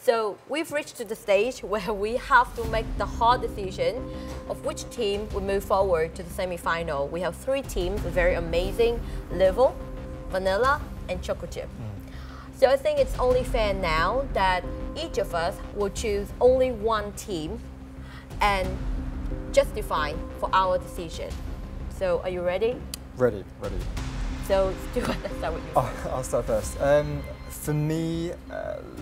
So we've reached to the stage where we have to make the hard decision of which team will move forward to the semi-final. We have 3 teams, very amazing: Level, Vanilla, and Choco Chip. So I think it's only fair now that each of us will choose only one team and justify for our decision. So are you ready? Ready. So Stuart, let's start with you. I'll start first. For me,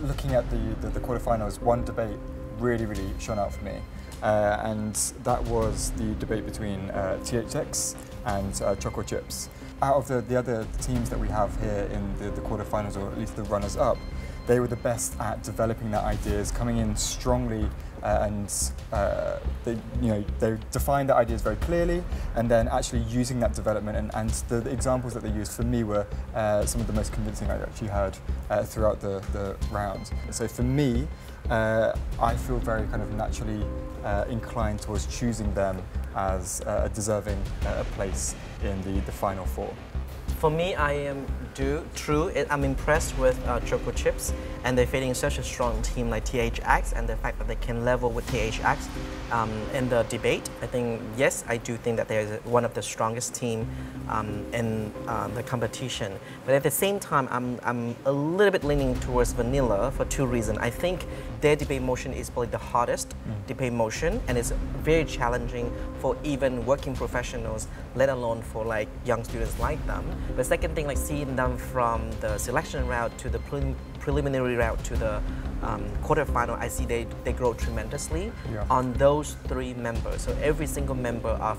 looking at the quarterfinals, one debate really shone out for me, and that was the debate between THX and Choco Chips. Out of the other teams that we have here in the quarterfinals, or at least the runners-up, they were the best at developing their ideas, coming in strongly, and they defined their ideas very clearly, and then actually using that development. And the examples that they used for me were some of the most convincing I actually heard throughout the round. So for me, I feel very kind of naturally inclined towards choosing them as a deserving place in the final 4. For me, I am true. I'm impressed with Choco Chips, and they're facing such a strong team like THX, and the fact that they can level with THX in the debate. I think, yes, I do think that they're one of the strongest team in the competition. But at the same time, I'm a little bit leaning towards Vanilla for 2 reasons. I think their debate motion is probably the hardest debate motion, and it's very challenging for even working professionals, let alone for like young students like them. The second thing, like seeing them from the selection route to the preliminary route to the quarterfinal, I see they grow tremendously on those 3 members. So every single member of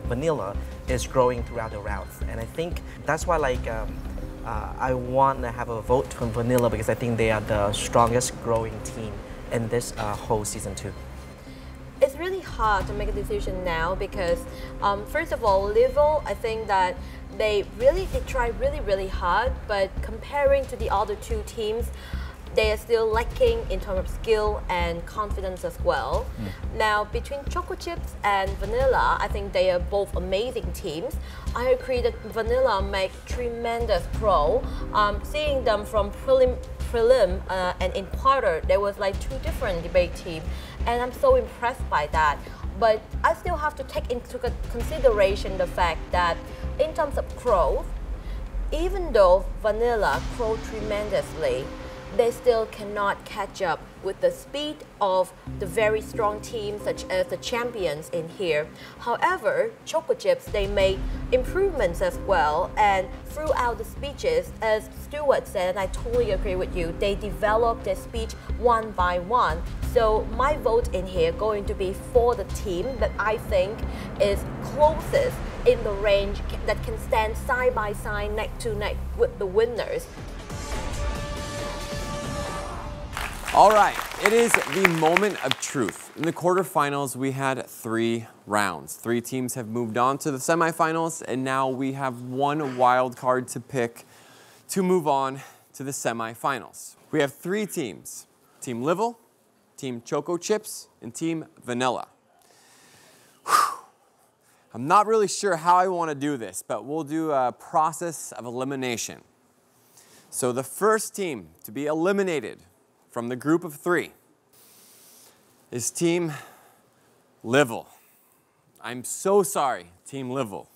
Vanilla is growing throughout the routes, and I think that's why I want to have a vote from Vanilla, because I think they are the strongest growing team in this whole season 2. It's really hard to make a decision now because, first of all, Level, I think that they try really hard, but comparing to the other 2 teams, they are still lacking in terms of skill and confidence as well. Now, between Choco Chips and Vanilla, I think they are both amazing teams. I agree that Vanilla make tremendous pro. Seeing them from prelim and in quarter, there was like 2 different debate teams, and I'm so impressed by that. But I still have to take into consideration the fact that in terms of growth, even though Vanilla grow tremendously, they still cannot catch up with the speed of the very strong teams such as the champions in here. However, Choco Chips, they made improvements as well, and throughout the speeches, as Stuart said, and I totally agree with you, they developed their speech one by one. So my vote in here going to be for the team that I think is closest in the range, that can stand side by side, neck to neck with the winners. All right, it is the moment of truth. In the quarterfinals, we had 3 rounds. 3 teams have moved on to the semifinals, and now we have 1 wild card to pick to move on to the semifinals. We have 3 teams: Team Level, Team Choco Chips, and Team Vanilla. Whew. I'm not really sure how I want to do this, but we'll do a process of elimination. So the first team to be eliminated from the group of 3 is Team Level. I'm so sorry, Team Level.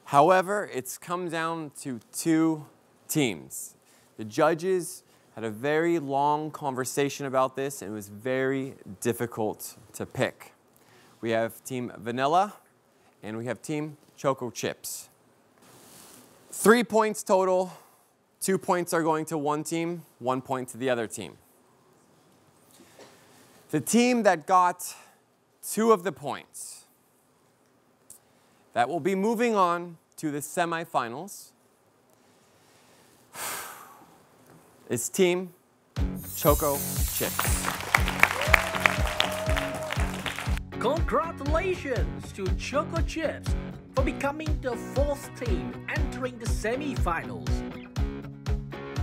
However, it's come down to 2 teams. The judges had a very long conversation about this, and it was very difficult to pick. We have Team Vanilla, and we have Team Choco Chips. 3 points total. 2 points are going to one team, 1 point to the other team. The team that got 2 of the points, that will be moving on to the semifinals, is Team Choco Chips. Congratulations to Choco Chips for becoming the 4th team entering the semi-finals.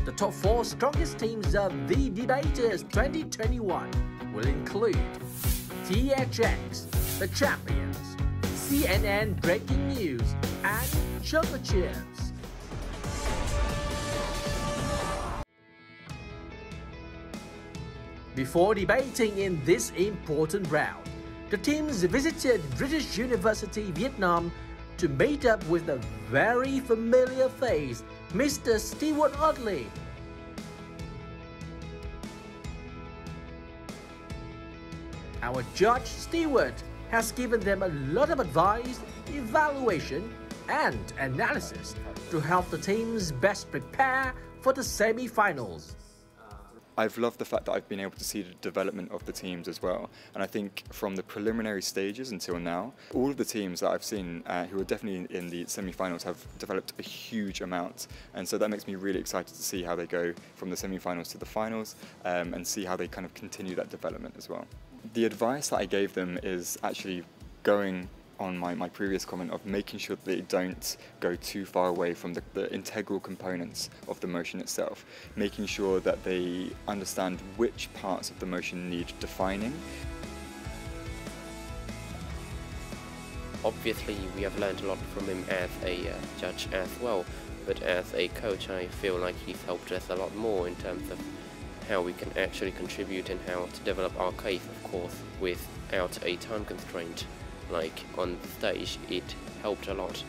The top 4 strongest teams of the Debaters 2021 will include THX, the champions, CNN Breaking News, and Choco Chips. Before debating in this important round, the teams visited British University, Vietnam to meet up with a very familiar face, Mr. Stewart Oddly. Our judge, Stewart, has given them a lot of advice, evaluation, and analysis to help the teams best prepare for the semi-finals. I've loved the fact that I've been able to see the development of the teams as well, and I think from the preliminary stages until now, all of the teams that I've seen who are definitely in the semi-finals have developed a huge amount, and so that makes me really excited to see how they go from the semi-finals to the finals and see how they kind of continue that development as well. The advice that I gave them is actually going on my previous comment of making sure that they don't go too far away from the integral components of the motion itself, making sure that they understand which parts of the motion need defining. Obviously, we have learned a lot from him as a judge as well, but as a coach I feel like he's helped us a lot more in terms of how we can actually contribute and how to develop our case, of course, without a time constraint. Like on stage, it helped a lot.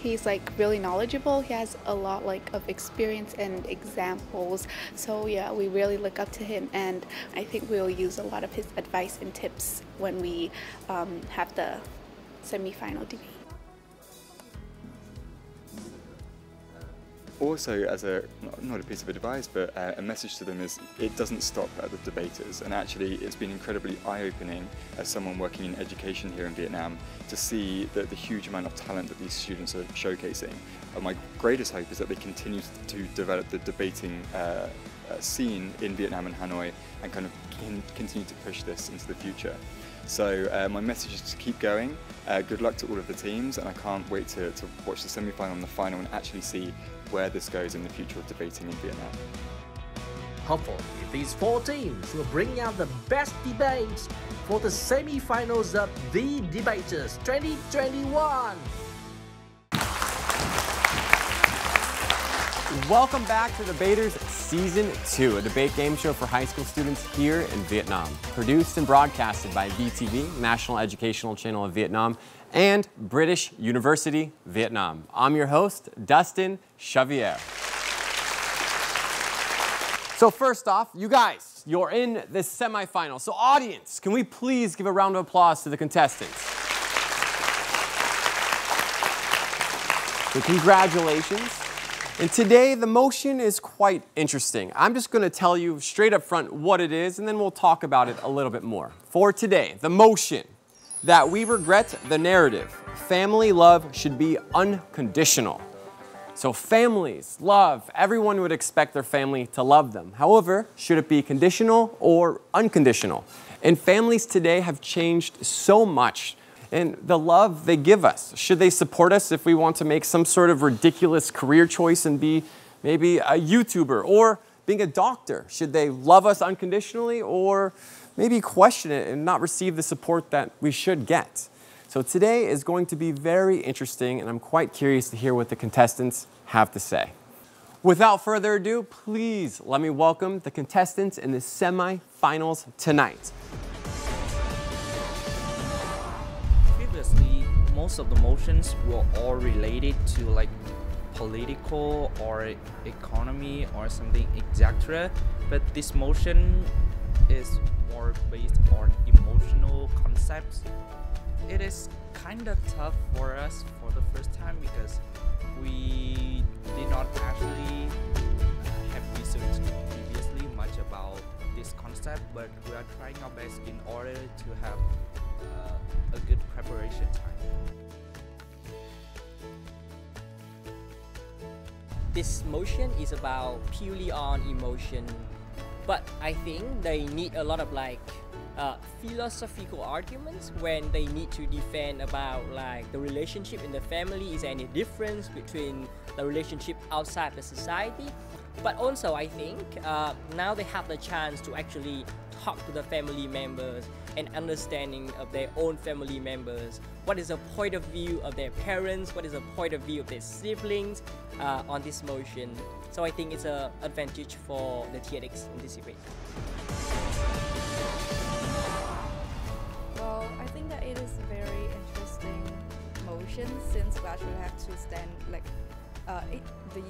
He's like really knowledgeable. He has a lot of experience and examples. So yeah, we really look up to him, and I think we'll use a lot of his advice and tips when we have the semi-final debate. Also, as not a piece of advice, but a message to them is it doesn't stop at the debaters, and actually it's been incredibly eye-opening as someone working in education here in Vietnam to see the huge amount of talent that these students are showcasing. My greatest hope is that they continue to develop the debating scene in Vietnam and Hanoi and kind of continue to push this into the future. So my message is to keep going. Good luck to all of the teams, and I can't wait to watch the semi-final and the final and actually see where this goes in the future of debating in Vietnam. Hopefully, these four teams will bring out the best debates for the semi-finals of The Debaters 2021. Welcome back to Debaters Season 2, a debate game show for high school students here in Vietnam. Produced and broadcasted by VTV, National Educational Channel of Vietnam, and British University, Vietnam. I'm your host, Dustin Xavier. So first off, you guys, you're in the semifinal. So audience, can we please give a round of applause to the contestants? So congratulations. And today, the motion is quite interesting. I'm just going to tell you straight up front what it is, and then we'll talk about it a little bit more. For today, the motion, that we regret the narrative. Family love should be unconditional. So families, love, everyone would expect their family to love them. However, should it be conditional or unconditional? And families today have changed so much. And the love they give us, should they support us if we want to make some sort of ridiculous career choice and be maybe a YouTuber or being a doctor? Should they love us unconditionally or maybe question it and not receive the support that we should get? So today is going to be very interesting, and I'm quite curious to hear what the contestants have to say. Without further ado, please let me welcome the contestants in the semi-finals tonight. Previously, most of the motions were all related to like political or economy or something, etc. But this motion is more based on emotional concepts. It is kind of tough for us for the first time because we did not actually have researched previously much about this concept, but we are trying our best in order to have a good preparation time. This motion is about purely on emotion, but I think they need a lot of philosophical arguments when they need to defend about the relationship in the family. Is there any difference between the relationship outside the society? But also I think now they have the chance to actually talk to the family members and understanding of their own family members. What is the point of view of their parents? What is the point of view of their siblings on this motion? So I think it's an advantage for the THX in this debate. since we actually have to stand like the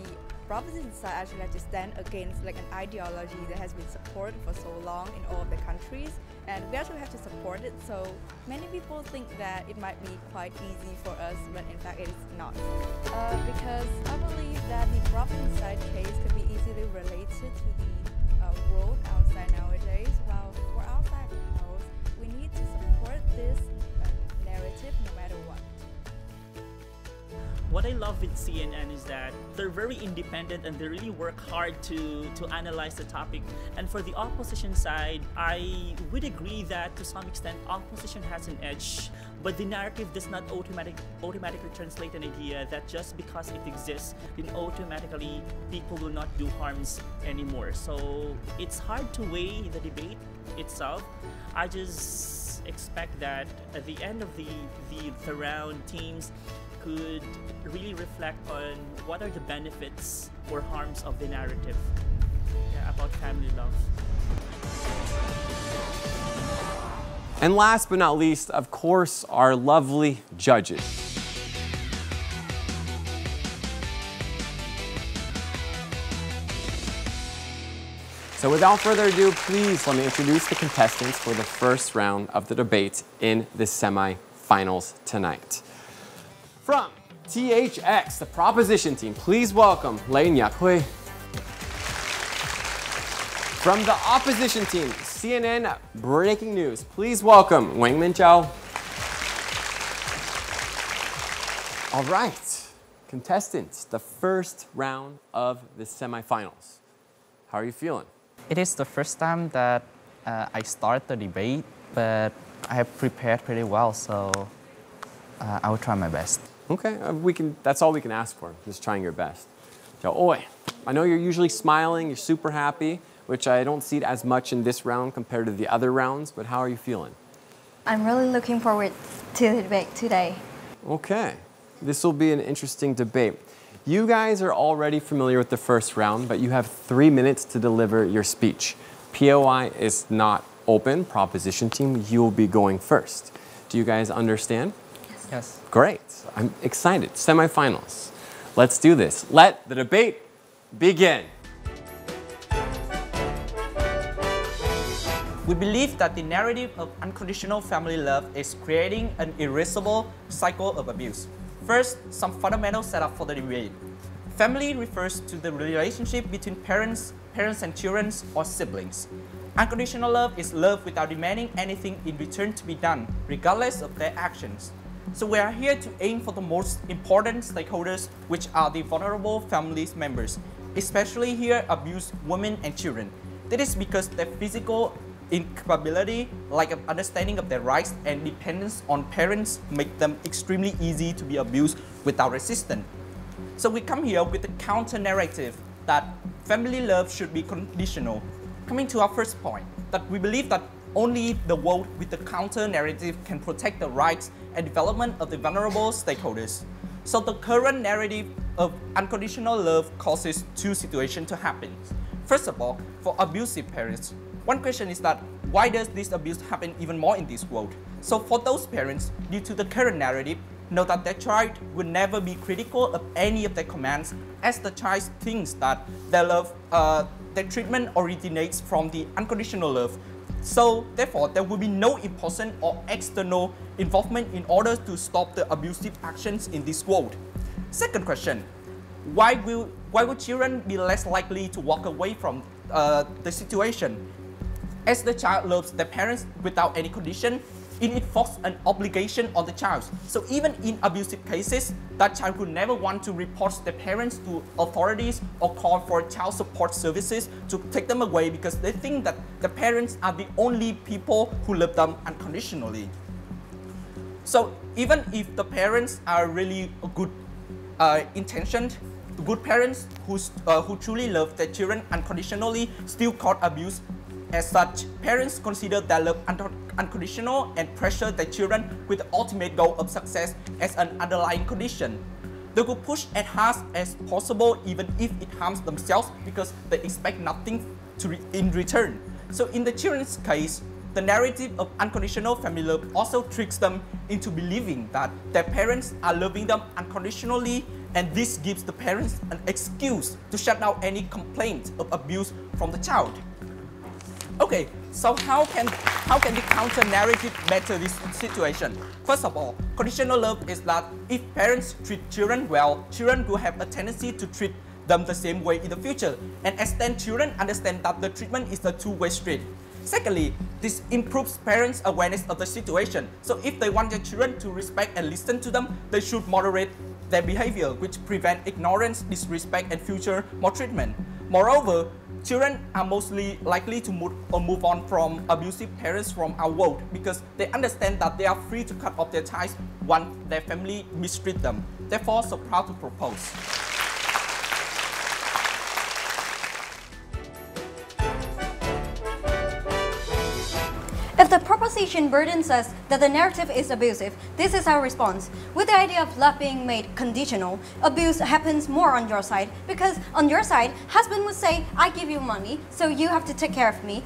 proposition side actually have to stand against like an ideology that has been supported for so long in all of the countries, and we actually have to support it. So many people think that it might be quite easy for us, but in fact it is not. Because I believe that the proposition side case can be easily related to the world outside nowadays, while for outside the house, we need to support this narrative no matter what. What I love with CNN is that they're very independent and they really work hard to analyze the topic. And for the opposition side, I would agree that to some extent opposition has an edge, but the narrative does not automatically translate an idea that just because it exists, then automatically people will not do harms anymore. So it's hard to weigh the debate itself. I just expect that at the end of the round, teams could really reflect on what are the benefits or harms of the narrative about family love. And last but not least, of course, our lovely judges. So without further ado, please let me introduce the contestants for the first round of the debate in the semi-finals tonight. From THX, the proposition team, please welcome Lei Nyakhui. From the opposition team, CNN Breaking News, please welcome Wang Minzhao. All right, contestants, the first round of the semifinals. How are you feeling? It is the first time that I start the debate, but I have prepared pretty well, so I will try my best. Okay, that's all we can ask for, just trying your best. So, Oi, I know you're usually smiling, you're super happy, which I don't see as much in this round compared to the other rounds, but how are you feeling? I'm really looking forward to the debate today. Okay, this will be an interesting debate. You guys are already familiar with the first round, but you have 3 minutes to deliver your speech. POI is not open, proposition team, you will be going first. Do you guys understand? Yes. Great. I'm excited. Semifinals. Let's do this. Let the debate begin. We believe that the narrative of unconditional family love is creating an irreversible cycle of abuse. First, some fundamental setup for the debate. Family refers to the relationship between parents and children or siblings. Unconditional love is love without demanding anything in return to be done, regardless of their actions. So we are here to aim for the most important stakeholders, which are the vulnerable family members, especially here abused women and children. That is because their physical incapability, lack of understanding of their rights and dependence on parents make them extremely easy to be abused without resistance. So we come here with the counter narrative that family love should be conditional. Coming to our first point, that we believe that only the world with the counter narrative can protect the rights and development of the vulnerable stakeholders. So the current narrative of unconditional love causes two situations to happen. First of all, for abusive parents, one question is that why does this abuse happen even more in this world? So for those parents, due to the current narrative, know that their child will never be critical of any of their commands, as the child thinks that their love, their treatment originates from the unconditional love. So therefore, there will be no imposition or external involvement in order to stop the abusive actions in this world. Second question, why will children be less likely to walk away from the situation? As the child loves their parents without any condition, it forces an obligation on the child. So even in abusive cases, that child would never want to report their parents to authorities or call for child support services to take them away because they think that the parents are the only people who love them unconditionally. So even if the parents are really good intentioned, good parents who truly love their children unconditionally still caught abuse. As such, parents consider their love unconditional and pressure their children with the ultimate goal of success as an underlying condition. They will push as hard as possible even if it harms themselves because they expect nothing in return. So in the children's case, the narrative of unconditional family love also tricks them into believing that their parents are loving them unconditionally, and this gives the parents an excuse to shut down any complaint of abuse from the child. Okay, so how can we counter narrative better this situation? First of all, conditional love is that if parents treat children well, children will have a tendency to treat them the same way in the future, and as then children understand that the treatment is a two-way street. Secondly, this improves parents' awareness of the situation. So if they want their children to respect and listen to them, they should moderate their behavior, which prevent ignorance, disrespect, and future maltreatment. Moreover, children are mostly likely to move on from abusive parents from our world because they understand that they are free to cut off their ties once their family mistreat them. Therefore, so proud to propose. If the proposition burdens us that the narrative is abusive, this is our response. With the idea of love being made conditional, abuse happens more on your side because on your side, husband would say, I give you money, so you have to take care of me.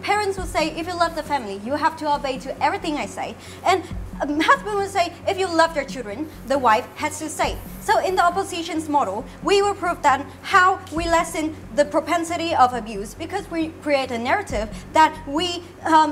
Parents would say, if you love the family, you have to obey to everything I say. And husband would say, if you love your children, the wife has to say. So in the opposition's model, we will prove that how we lessen the propensity of abuse because we create a narrative that we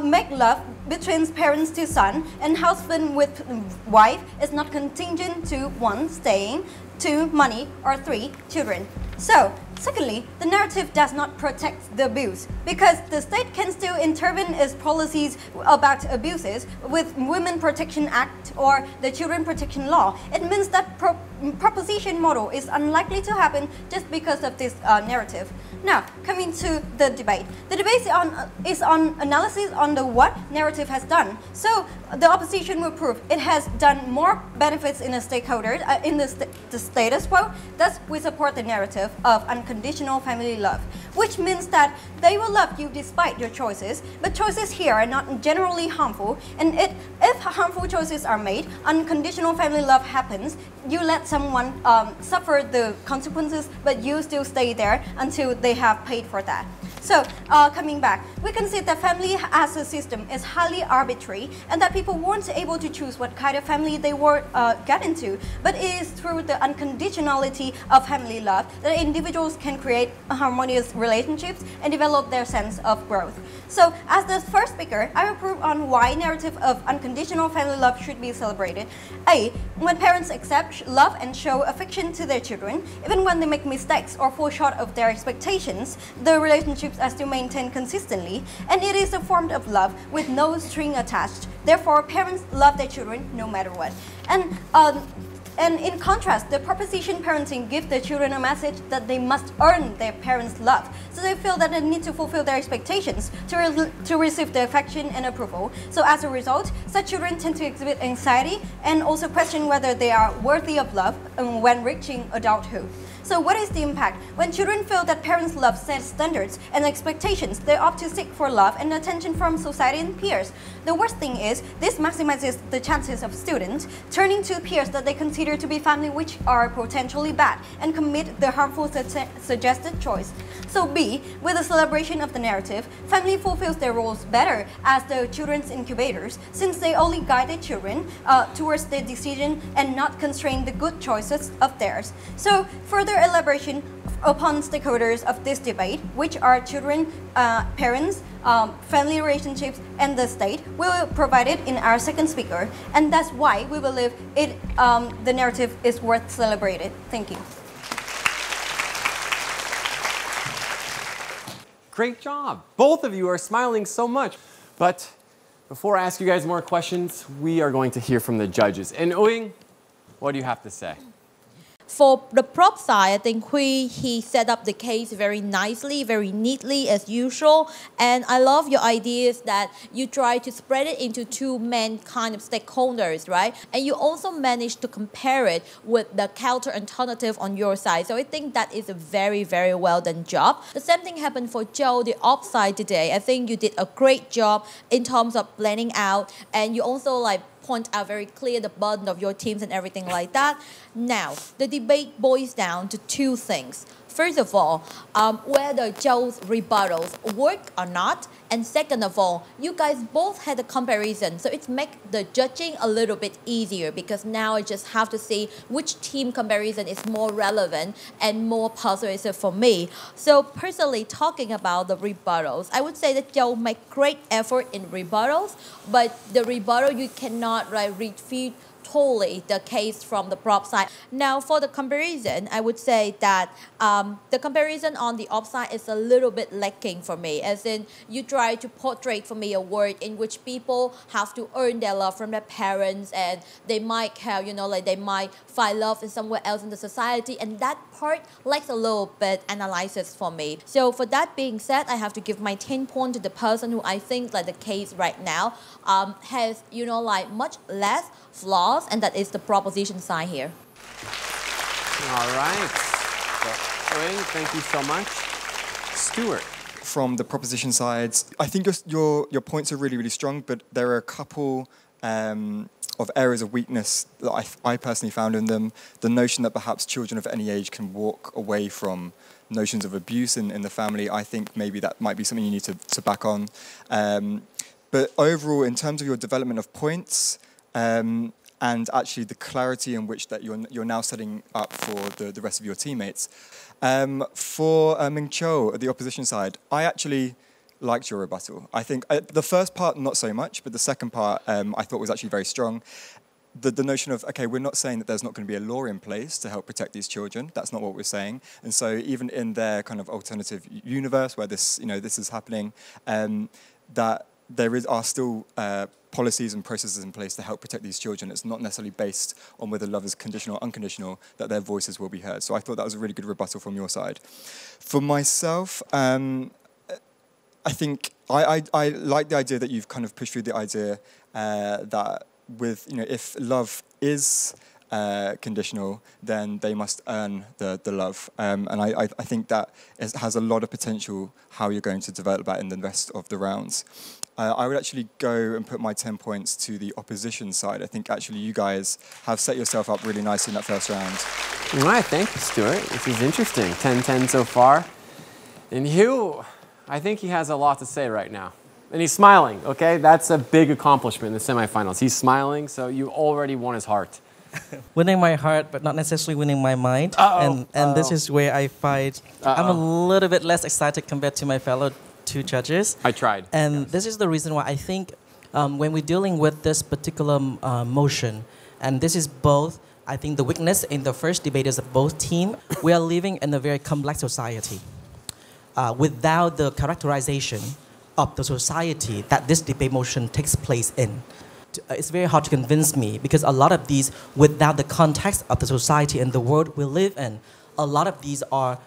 make love between parents to son and husband with wife is not contingent to 1, staying, 2, money, or 3, children. So, secondly, the narrative does not protect the abuse because the state can still intervene its policies about abuses with Women Protection Act or the Children Protection Law. It means that proposition model is unlikely to happen just because of this narrative. Now, coming to the debate. The debate is on analysis on the what narrative has done. So, the opposition will prove it has done more benefits in the stakeholders, in the status quo. Thus, we support the narrative of unconditional family love, which means that they will love you despite your choices, but choices here are not generally harmful, and if harmful choices are made, unconditional family love happens, you let someone suffer the consequences, but you still stay there until they have paid for that. So, coming back, we can see that family as a system is highly arbitrary and that people weren't able to choose what kind of family they were get into, but it is through the unconditionality of family love that individuals can create harmonious relationships and develop their sense of growth. So, as the first speaker, I will prove on why narrative of unconditional family love should be celebrated. A. When parents accept love and show affection to their children, even when they make mistakes or fall short of their expectations, the relationships are still maintained consistently, and it is a form of love with no string attached. Therefore, parents love their children no matter what. And in contrast, the proposition parenting gives the children a message that they must earn their parents' love. So they feel that they need to fulfill their expectations to receive the affection and approval. So as a result, such children tend to exhibit anxiety and also question whether they are worthy of love when reaching adulthood. So what is the impact? When children feel that parents' love sets standards and expectations, they opt to seek for love and attention from society and peers. The worst thing is, this maximizes the chances of students turning to peers that they consider to be family which are potentially bad and commit the harmful suggested choice. So B, with the celebration of the narrative, family fulfills their roles better as the children's incubators since they only guide their children towards their decision and not constrain the good choices of theirs. So further elaboration upon stakeholders of this debate, which are children, parents, family relationships, and the state, we will provide it in our second speaker, and that's why we believe the narrative is worth celebrating. Thank you. Great job. Both of you are smiling so much. But before I ask you guys more questions, we are going to hear from the judges. And 彬, what do you have to say? For the prop side, I think he set up the case very nicely, very neatly as usual. And I love your ideas that you try to spread it into two main kind of stakeholders, right? And you also managed to compare it with the counter alternative on your side. So I think that is a very, very well done job. The same thing happened for Joe, the op side today. I think you did a great job in terms of planning out, and you also point out very clear the burden of your teams and everything like that. Now, the debate boils down to two things. First of all, whether Joe's rebuttals work or not. And second of all, you guys both had a comparison, so it makes the judging a little bit easier because now I just have to see which team comparison is more relevant and more persuasive for me. So personally, talking about the rebuttals, I would say that Joe made great effort in rebuttals, but the rebuttal you cannot refute totally the case from the prop side. Now for the comparison, I would say that the comparison on the op side is a little bit lacking for me, as in you try to portray for me a world in which people have to earn their love from their parents and they might have, they might find love in somewhere else in the society, and that part lacks a little bit analysis for me. So for that being said, I have to give my 10 points to the person who I think the case right now has, much less flaws, and that is the proposition side here. All right. Thank you so much. Stuart. From the proposition sides, I think your points are really, really strong, but there are a couple of areas of weakness that I personally found in them. The notion that perhaps children of any age can walk away from notions of abuse in the family, I think maybe that might be something you need to back on. But overall, in terms of your development of points, and actually the clarity in which that you're now setting up for the rest of your teammates. For Ming Cho, the opposition side, I actually liked your rebuttal. I think the first part, not so much, but the second part I thought was actually very strong. The notion of, okay, we're not saying that there's not going to be a law in place to help protect these children. That's not what we're saying. And so even in their kind of alternative universe where this is happening, that there are still policies and processes in place to help protect these children. It's not necessarily based on whether love is conditional or unconditional, that their voices will be heard. So I thought that was a really good rebuttal from your side. For myself, I think I like the idea that you've kind of pushed through the idea that with, if love is conditional, then they must earn the love. And I think that it has a lot of potential how you're going to develop that in the rest of the rounds. I would actually go and put my 10 points to the opposition side. I think actually you guys have set yourself up really nicely in that first round. All right, thank you, Stuart. This is interesting. 10-10 so far. And Hugh, I think he has a lot to say right now. And he's smiling, okay? That's a big accomplishment in the semifinals. He's smiling, so you already won his heart. Winning my heart, but not necessarily winning my mind. And this is where I fight. I'm a little bit less excited compared to my fellow two judges. I tried. And this is the reason why I think when we're dealing with this particular motion, and this is both, I think the weakness in the first debaters of both teams, we are living in a very complex society. Without the characterization of the society that this debate motion takes place in, it's very hard to convince me, because a lot of these, without the context of the society and the world we live in, a lot of these are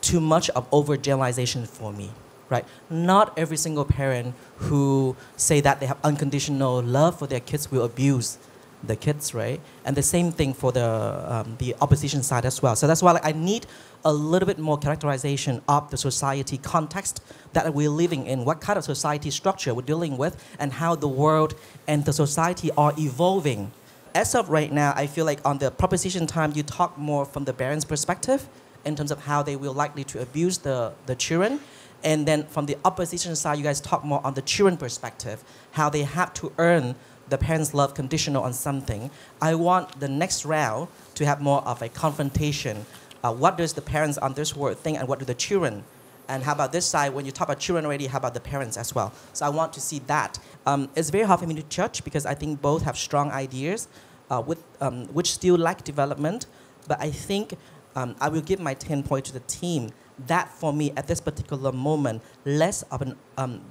too much of overgeneralization for me, right? Not every single parent who say that they have unconditional love for their kids will abuse the kids, right? And the same thing for the opposition side as well. So that's why I need a little bit more characterization of the society context that we're living in, what kind of society structure we're dealing with, and how the world and the society are evolving. As of right now, I feel like on the proposition time, you talk more from the parents' perspective in terms of how they will likely to abuse the children. And then from the opposition side, you guys talk more on the children perspective, how they have to earn the parents' love conditional on something. I want the next round to have more of a confrontation. What does the parents on this world think, and what do the children? And how about this side, when you talk about children already, how about the parents as well? So I want to see that. It's very hard for me to judge because I think both have strong ideas which still lack development. But I think I will give my 10 points to the team. That for me, at this particular moment, less of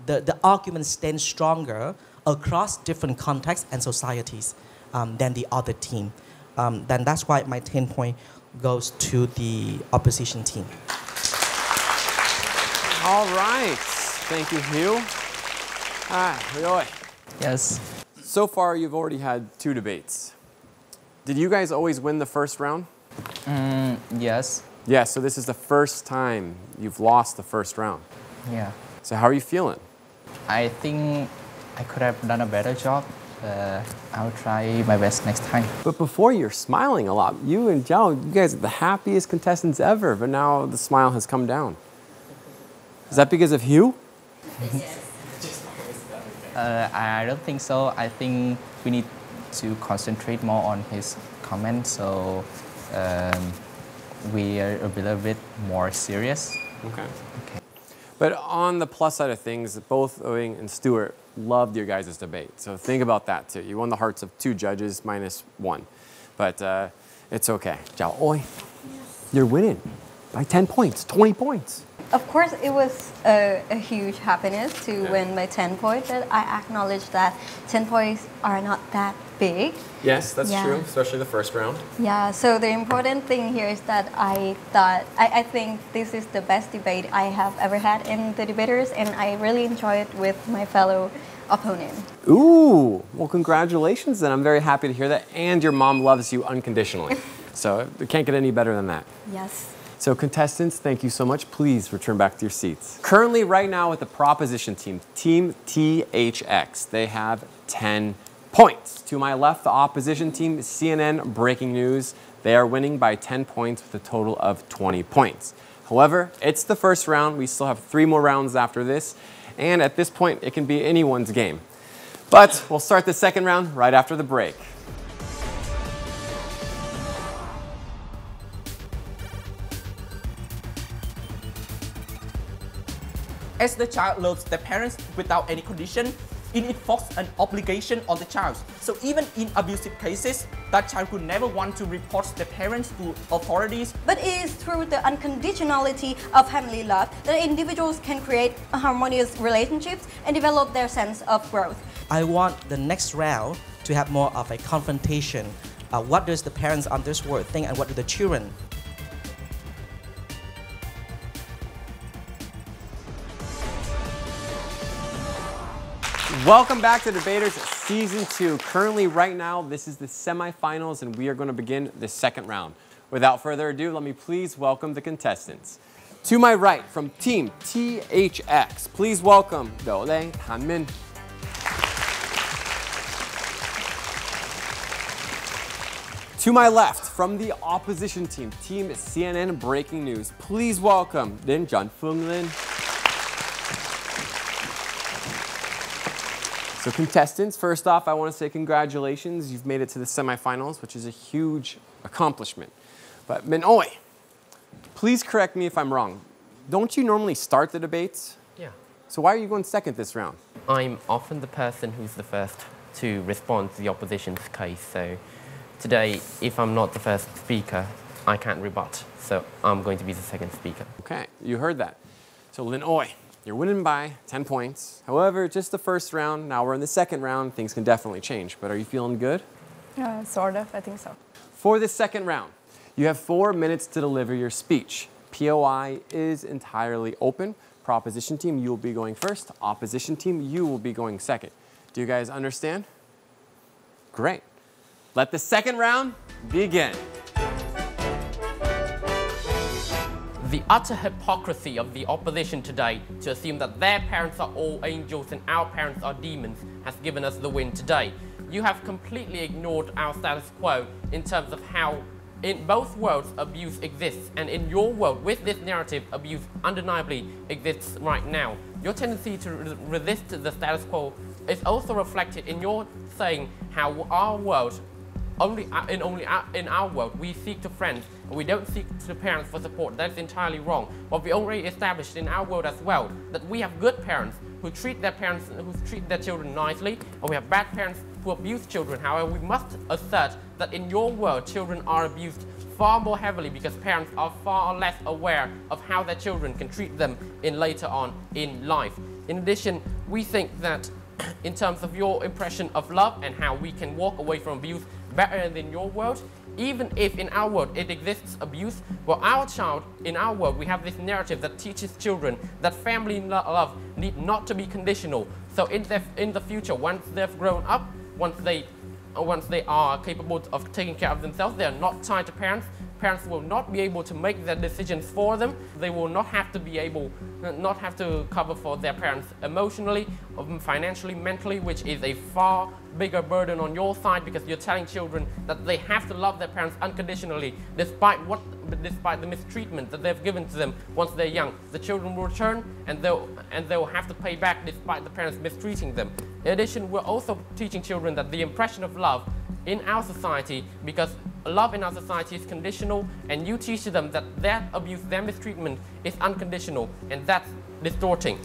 the argument stands stronger across different contexts and societies than the other team. Then that's why my 10 point goes to the opposition team. All right. Thank you, Hugh. Roy. Yes. So far, you've already had 2 debates. Did you guys always win the first round? Yes. Yeah, so this is the first time you've lost the first round. Yeah. So how are you feeling? I think I could have done a better job I'll try my best next time. But before you're smiling a lot. You and Giao, you guys are the happiest contestants ever, but now the smile has come down. Is that because of Hugh? I don't think so. I think we need to concentrate more on his comments, so we are a little bit more serious. Okay. But on the plus side of things, both Owen and Stuart loved your guys' debate. So think about that too. You won the hearts of 2 judges minus 1. But it's okay. Giao Oi, you're winning by 10 points, 20 points. Of course, it was a huge happiness to win by 10 points, but I acknowledge that 10 points are not that big. Yes, that's true, especially the first round. Yeah, so the important thing here is that I think this is the best debate I have ever had in the debaters, and I really enjoy it with my fellow opponent. Ooh, well, congratulations then. I'm very happy to hear that. And your mom loves you unconditionally. So it can't get any better than that. Yes. So contestants, thank you so much. Please return back to your seats. Currently, right now with the proposition team, Team THX, they have 10 points. To my left, the opposition team, CNN Breaking News, they are winning by 10 points with a total of 20 points. However, it's the first round. We still have 3 more rounds after this. And at this point, it can be anyone's game. But we'll start the second round right after the break. As the child loves their parents without any condition, it enforces an obligation on the child. So even in abusive cases, that child would never want to report their parents to authorities. But it is through the unconditionality of family love that individuals can create harmonious relationships and develop their sense of growth. I want the next round to have more of a confrontation. What does the parents on this world think, and what do the children? Welcome back to Debaters Season 2. Currently, right now, this is the semifinals, and we are going to begin the second round. Without further ado, let me please welcome the contestants. To my right, from Team THX, please welcome Do Lei, Han Min. To my left, from the opposition team, Team CNN Breaking News, please welcome Lin Feng Lin. So contestants, first off, I want to say congratulations. You've made it to the semifinals, which is a huge accomplishment. But Min Oi, please correct me if I'm wrong. Don't you normally start the debates? Yeah. So why are you going second this round? I'm often the person who's the first to respond to the opposition's case. So today, if I'm not the first speaker, I can't rebut. So I'm going to be the second speaker. Okay, you heard that. So Lin Oi, you're winning by 10 points. However, just the first round. Now we're in the second round. Things can definitely change. But are you feeling good? Sort of, I think so. For the second round, you have 4 minutes to deliver your speech. POI is entirely open. Proposition team, you will be going first. Opposition team, you will be going second. Do you guys understand? Great. Let the second round begin. The utter hypocrisy of the opposition today to assume that their parents are all angels and our parents are demons has given us the win today. You have completely ignored our status quo in terms of how in both worlds abuse exists, and in your world with this narrative abuse undeniably exists right now. Your tendency to resist the status quo is also reflected in your saying how our world in our world, we seek to friends, and we don't seek to parents for support. That's entirely wrong. But we already established in our world as well that we have good parents who treat their children nicely, and we have bad parents who abuse children. However, we must assert that in your world, children are abused far more heavily because parents are far less aware of how their children can treat them later on in life. In addition, we think that in terms of your impression of love and how we can walk away from abuse better than your world, even if in our world it exists abuse, well, our child, in our world, we have this narrative that teaches children that family love need not to be conditional. So in the future, once they've grown up, once they are capable of taking care of themselves, they are not tied to parents. parents will not be able to make their decisions for them. They will not have to cover for their parents emotionally, financially, mentally, which is a far bigger burden on your side, because you're telling children that they have to love their parents unconditionally, despite the mistreatment that they've given to them once they're young. The children will return and they'll have to pay back despite the parents mistreating them. In addition, we're also teaching children that the impression of love in our society, because love in our society is conditional, and you teach them that their abuse, their mistreatment is unconditional, and that's distorting.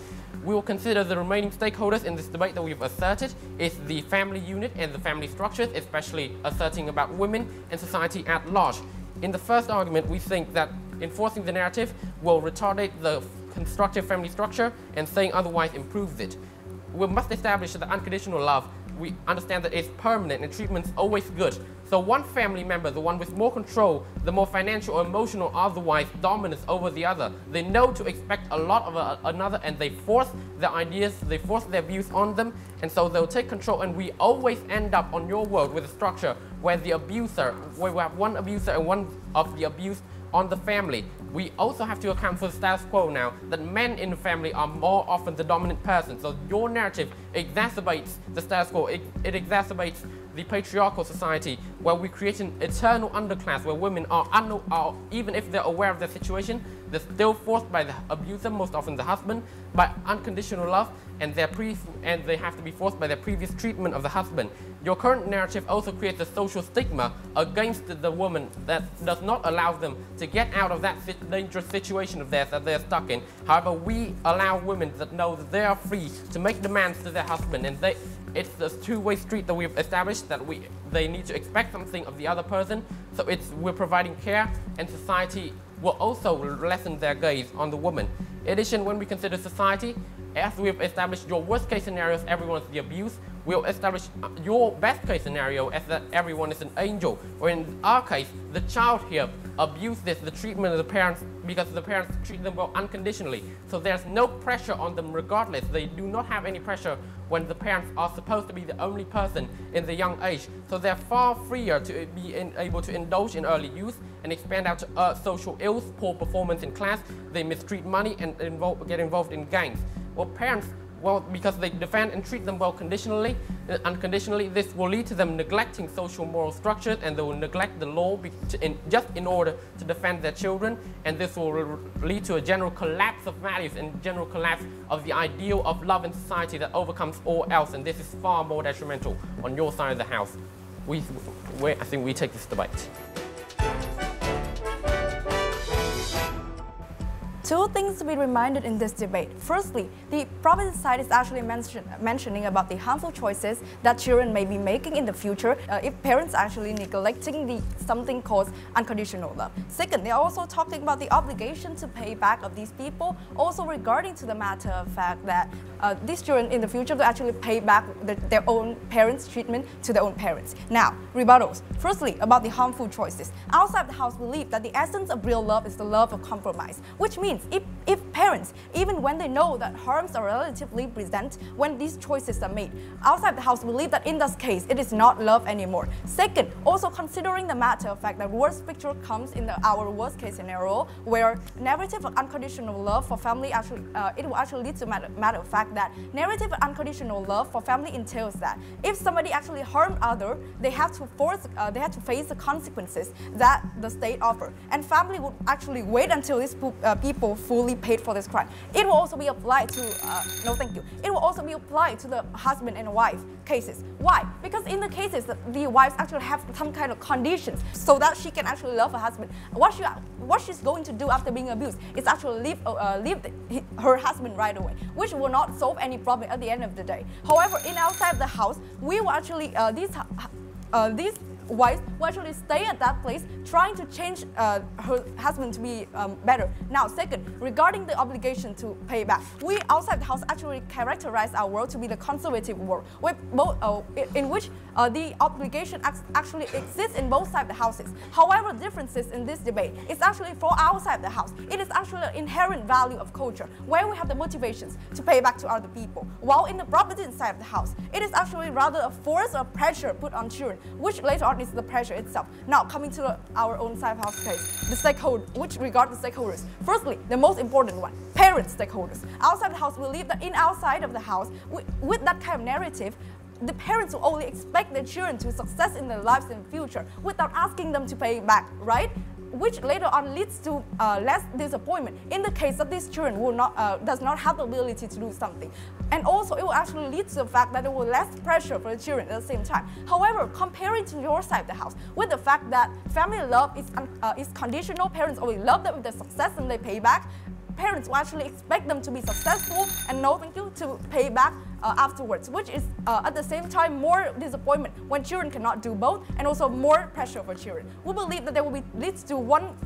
We will consider the remaining stakeholders in this debate that we've asserted is the family unit and the family structures, especially asserting about women and society at large. In the first argument, we think that enforcing the narrative will retardate the constructive family structure, and saying otherwise improves it. We must establish that unconditional love, we understand that it's permanent and treatment's always good. So one family member, the one with more control, the more financial or emotional or otherwise dominance over the other, they know to expect a lot of another, and they force their ideas, they force their views on them, and so they'll take control, and we always end up on your world with a structure where we have one abuser and one of the abused on the family. We also have to account for the status quo now, that men in the family are more often the dominant person. So your narrative exacerbates the status quo, it exacerbates the patriarchal society, where we create an eternal underclass where women are, even if they're aware of their situation, they're still forced by the abuser, most often the husband, by unconditional love, and they have to be forced by their previous treatment of the husband. Your current narrative also creates a social stigma against the woman that does not allow them to get out of that dangerous situation of theirs that they're stuck in. However, we allow women that know that they are free to make demands to their husband, and it's the two-way street that we've established, that they need to expect something of the other person. So we're providing care, and society will also lessen their gaze on the woman. In addition, when we consider society, as we've established your worst case scenario, everyone is the abuse, we'll establish your best case scenario as that everyone is an angel. Or in our case, the child here abuses the treatment of the parents because the parents treat them well unconditionally. So there's no pressure on them regardless. They do not have any pressure when the parents are supposed to be the only person in the young age. So they're far freer to be able to indulge in early youth and expand out to social ills, poor performance in class, they mistreat money and get involved in gangs. Well, parents, because they defend and treat them well unconditionally, this will lead to them neglecting social moral structures, and they will neglect the law just in order to defend their children, and this will lead to a general collapse of values and general collapse of the ideal of love in society that overcomes all else, and this is far more detrimental on your side of the house. I think we take this debate. Two things to be reminded in this debate. Firstly, the proposition side is actually mentioning about the harmful choices that children may be making in the future if parents actually neglecting something called unconditional love. Second, they are also talking about the obligation to pay back of these people, also regarding to the matter of fact that these children in the future will actually pay back their own parents' treatment to their own parents. Now, rebuttals. Firstly, about the harmful choices. Outside the house believe that the essence of real love is the love of compromise, which means if parents, even when they know that harms are relatively present when these choices are made, outside the house believe that in this case it is not love anymore. Second, also considering the matter of fact that worst picture comes in our worst case scenario, where narrative of unconditional love for family actually it will actually lead to matter of fact that narrative of unconditional love for family entails that if somebody actually harmed other, they have to face the consequences that the state offer, and family would actually wait until these people fully paid for this crime. It will also be applied to no thank you. It will also be applied to the husband and wife cases. Why? Because in the cases that the wives actually have some kind of conditions so that she can actually love her husband. What she's going to do after being abused is actually leave her husband right away, which will not solve any problem at the end of the day. However, in outside the house, we will actually these wives will actually stay at that place trying to change her husband to be better. Now, second, regarding the obligation to pay back, we outside the house actually characterize our world to be the conservative world, in which the obligation actually exists in both sides of the houses. However, differences in this debate is actually for outside the house. It is actually an inherent value of culture, where we have the motivations to pay back to other people. While in the property side of the house, it is actually rather a force or pressure put on children, which later on one is the pressure itself. Now, coming to our own side of house case, the stakeholder, which regard the stakeholders. Firstly, the most important one, parent stakeholders. Outside the house, we believe that outside of the house, with that kind of narrative, the parents will only expect their children to success in their lives in the future without asking them to pay back, right? Which later on leads to less disappointment in the case that these children will does not have the ability to do something. And also, it will actually lead to the fact that there will less pressure for the children at the same time. However, comparing to your side of the house, with the fact that family love is conditional, parents only love them with their success and they pay back, parents will actually expect them to be successful and no thank you to pay back afterwards, which is at the same time more disappointment when children cannot do both, and also more pressure for children. We believe that there will be leads to one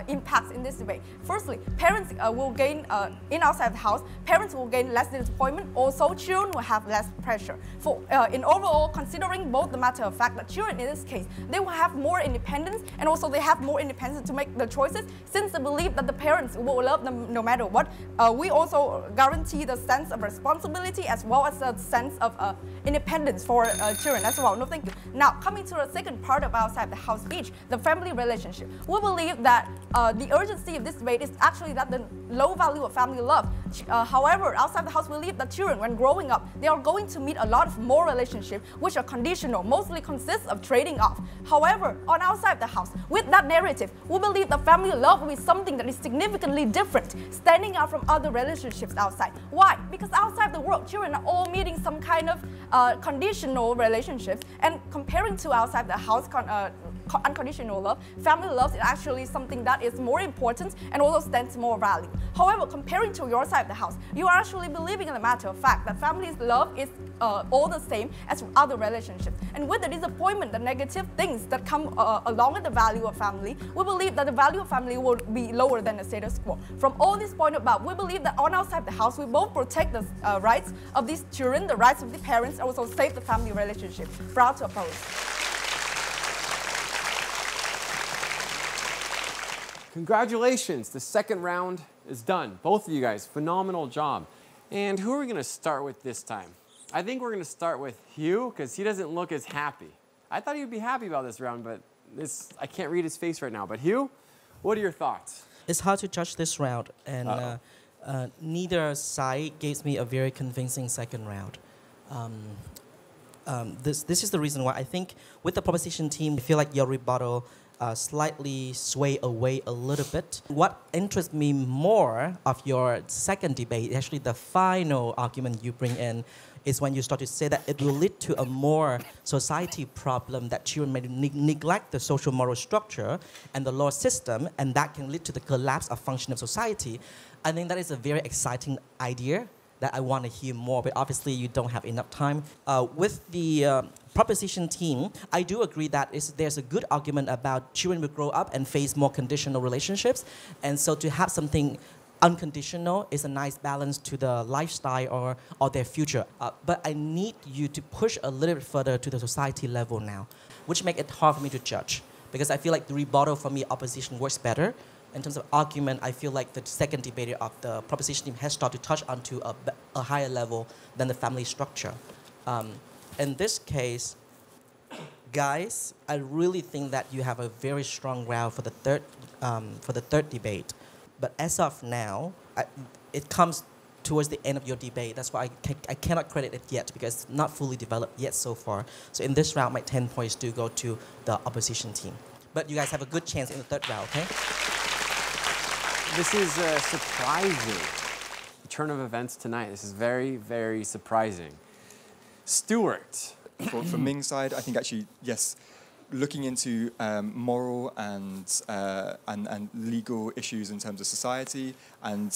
impact in this debate. Firstly, parents will gain, in outside the house, parents will gain less disappointment, also children will have less pressure. For in overall, considering both the matter of fact that children in this case, they will have more independence, and also they have more independence to make the choices, since they believe that the parents will love them no matter what. We also guarantee the sense of responsibility as well as a sense of independence for children as well. No, thank you. Now, coming to the second part of outside the house speech, the family relationship. We believe that the urgency of this debate is actually that the low value of family love. However, outside the house, we believe that children, when growing up, they are going to meet a lot of more relationships which are conditional, mostly consists of trading off. However, on outside the house, with that narrative, we believe that family love will be something that is significantly different, standing out from other relationships outside. Why? Because outside the world, children are all meeting some kind of conditional relationships, and comparing to outside the house unconditional love, family love is actually something that is more important and also stands more value. However, comparing to your side of the house, you are actually believing in the matter of fact that family's love is all the same as other relationships. And with the disappointment, the negative things that come along with the value of family, we believe that the value of family will be lower than the status quo. From all this point about, we believe that on outside the house, we both protect the rights of these children, the rights of the parents, and also save the family relationship. Proud to oppose. Congratulations, the second round is done. Both of you guys, phenomenal job. And who are we gonna start with this time? I think we're gonna start with Hugh, because he doesn't look as happy. I thought he'd be happy about this round, but I can't read his face right now. But Hugh, what are your thoughts? It's hard to judge this round, and neither side gives me a very convincing second round. This is the reason why I think with the proposition team, I feel like your rebuttal slightly sway away a little bit. What interests me more of your second debate, actually the final argument you bring in, is when you start to say that it will lead to a more society problem, that children may neglect the social moral structure and the law system, and that can lead to the collapse of function of society. I think that is a very exciting idea that I want to hear more, but obviously you don't have enough time. With the proposition team, I do agree that there's a good argument about children will grow up and face more conditional relationships, and so to have something unconditional is a nice balance to the lifestyle or their future. But I need you to push a little bit further to the society level now, which makes it hard for me to judge, because I feel like the rebuttal for me, opposition works better. In terms of argument, I feel like the second debater of the proposition team has started to touch onto a higher level than the family structure. In this case, guys, I really think that you have a very strong ground for the third debate. But as of now, it comes towards the end of your debate. That's why I cannot credit it yet, because it's not fully developed yet so far. So in this round, my 10 points do go to the opposition team. But you guys have a good chance in the third round, okay? This is surprising. The turn of events tonight. This is very, very surprising. Stuart. For Ming's side, I think actually, yes, looking into moral and legal issues in terms of society, and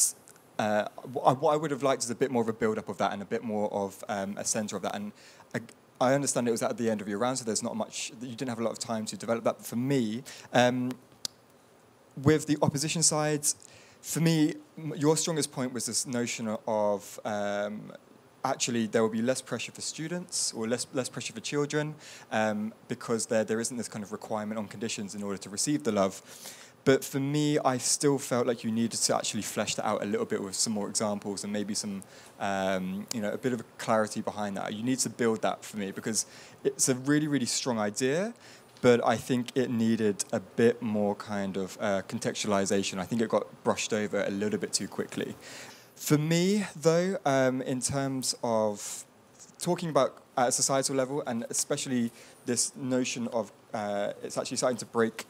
what I would have liked is a bit more of a build-up of that and a bit more of a centre of that. And I understand it was at the end of your round, so there's not much, you didn't have a lot of time to develop that. But for me, with the opposition sides, for me, your strongest point was this notion of actually there will be less pressure for students or less pressure for children because there isn't this kind of requirement on conditions in order to receive the love. But for me, I still felt like you needed to actually flesh that out a little bit with some more examples and maybe some, a bit of clarity behind that. You need to build that for me because it's a really, really strong idea, but I think it needed a bit more kind of contextualization. I think it got brushed over a little bit too quickly. For me, though, in terms of talking about at a societal level, and especially this notion of it's actually starting to break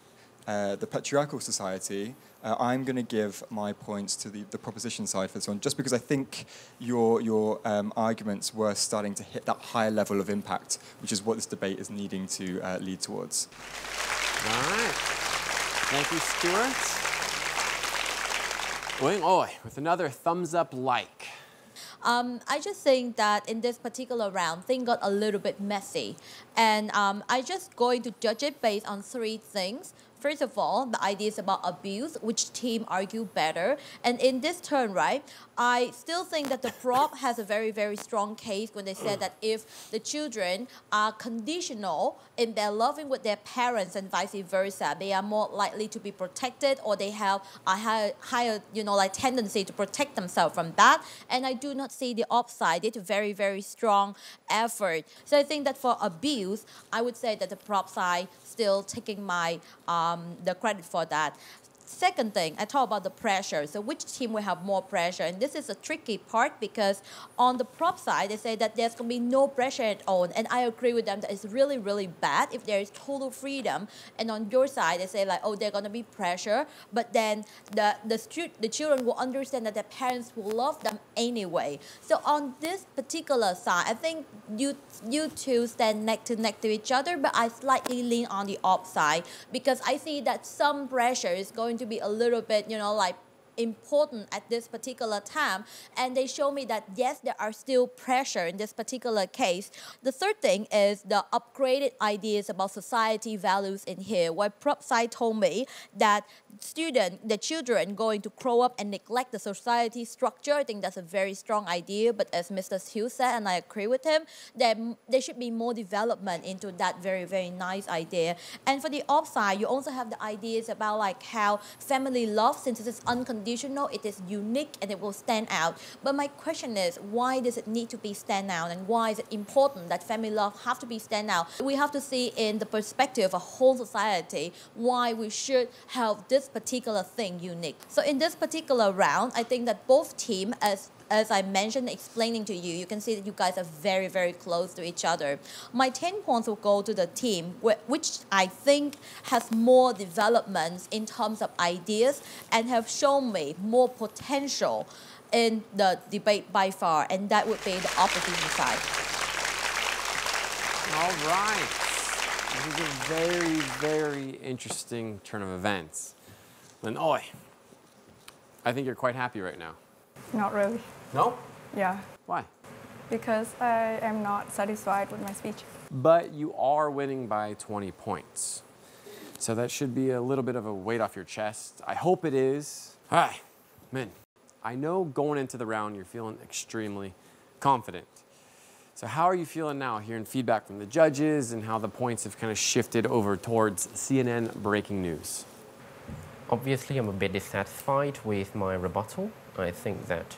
the patriarchal society, I'm going to give my points to the proposition side for this one, just because I think your arguments were starting to hit that higher level of impact, which is what this debate is needing to lead towards. All right. Thank you, Stuart. Wing Oi with another thumbs up like. I just think that in this particular round, things got a little bit messy. And I'm just going to judge it based on 3 things. First of all, the ideas about abuse, which team argue better. And in this turn, right, I still think that the prop has a very, very strong case when they said that if the children are conditional in their loving with their parents and vice versa, they are more likely to be protected, or they have a higher tendency to protect themselves from that. And I do not see the upside. It's a very, very strong effort. So I think that for abuse, I would say that the prop side still taking my the credit for that. Second thing, I talk about the pressure. So which team will have more pressure? And this is a tricky part because on the prop side, they say that there's going to be no pressure at all. And I agree with them that it's really, really bad if there is total freedom. And on your side, they say like, oh, there's going to be pressure. But then the children will understand that their parents will love them anyway. So on this particular side, I think you two stand neck to each other, but I slightly lean on the op side because I see that some pressure is going to be a little bit, important at this particular time, and they show me that yes, there are still pressure in this particular case. The third thing is the upgraded ideas about society values in here, where prop side told me that the children going to grow up and neglect the society structure. I think that's a very strong idea, but as Mr. Hugh said, and I agree with him, that there should be more development into that very, very nice idea. And for the op side, you also have the ideas about like how family love, since it is unconditional, it is unique and it will stand out. But my question is, why does it need to be stand out, and why is it important that family love have to be stand out? We have to see in the perspective of a whole society why we should have this particular thing unique. So in this particular round, I think that both teams, as I mentioned, explaining to you, you can see that you guys are very, very close to each other. My 10 points will go to the team, which I think has more developments in terms of ideas and have shown me more potential in the debate by far, and that would be the opposition side. All right. This is a very, very interesting turn of events. Lin Oi, I think you're quite happy right now. Not really. No? Yeah. Why? Because I am not satisfied with my speech. But you are winning by 20 points. So that should be a little bit of a weight off your chest. I hope it is. All right, Min, I know going into the round you're feeling extremely confident. So how are you feeling now, hearing feedback from the judges and how the points have kind of shifted over towards CNN breaking news? Obviously, I'm a bit dissatisfied with my rebuttal. I think that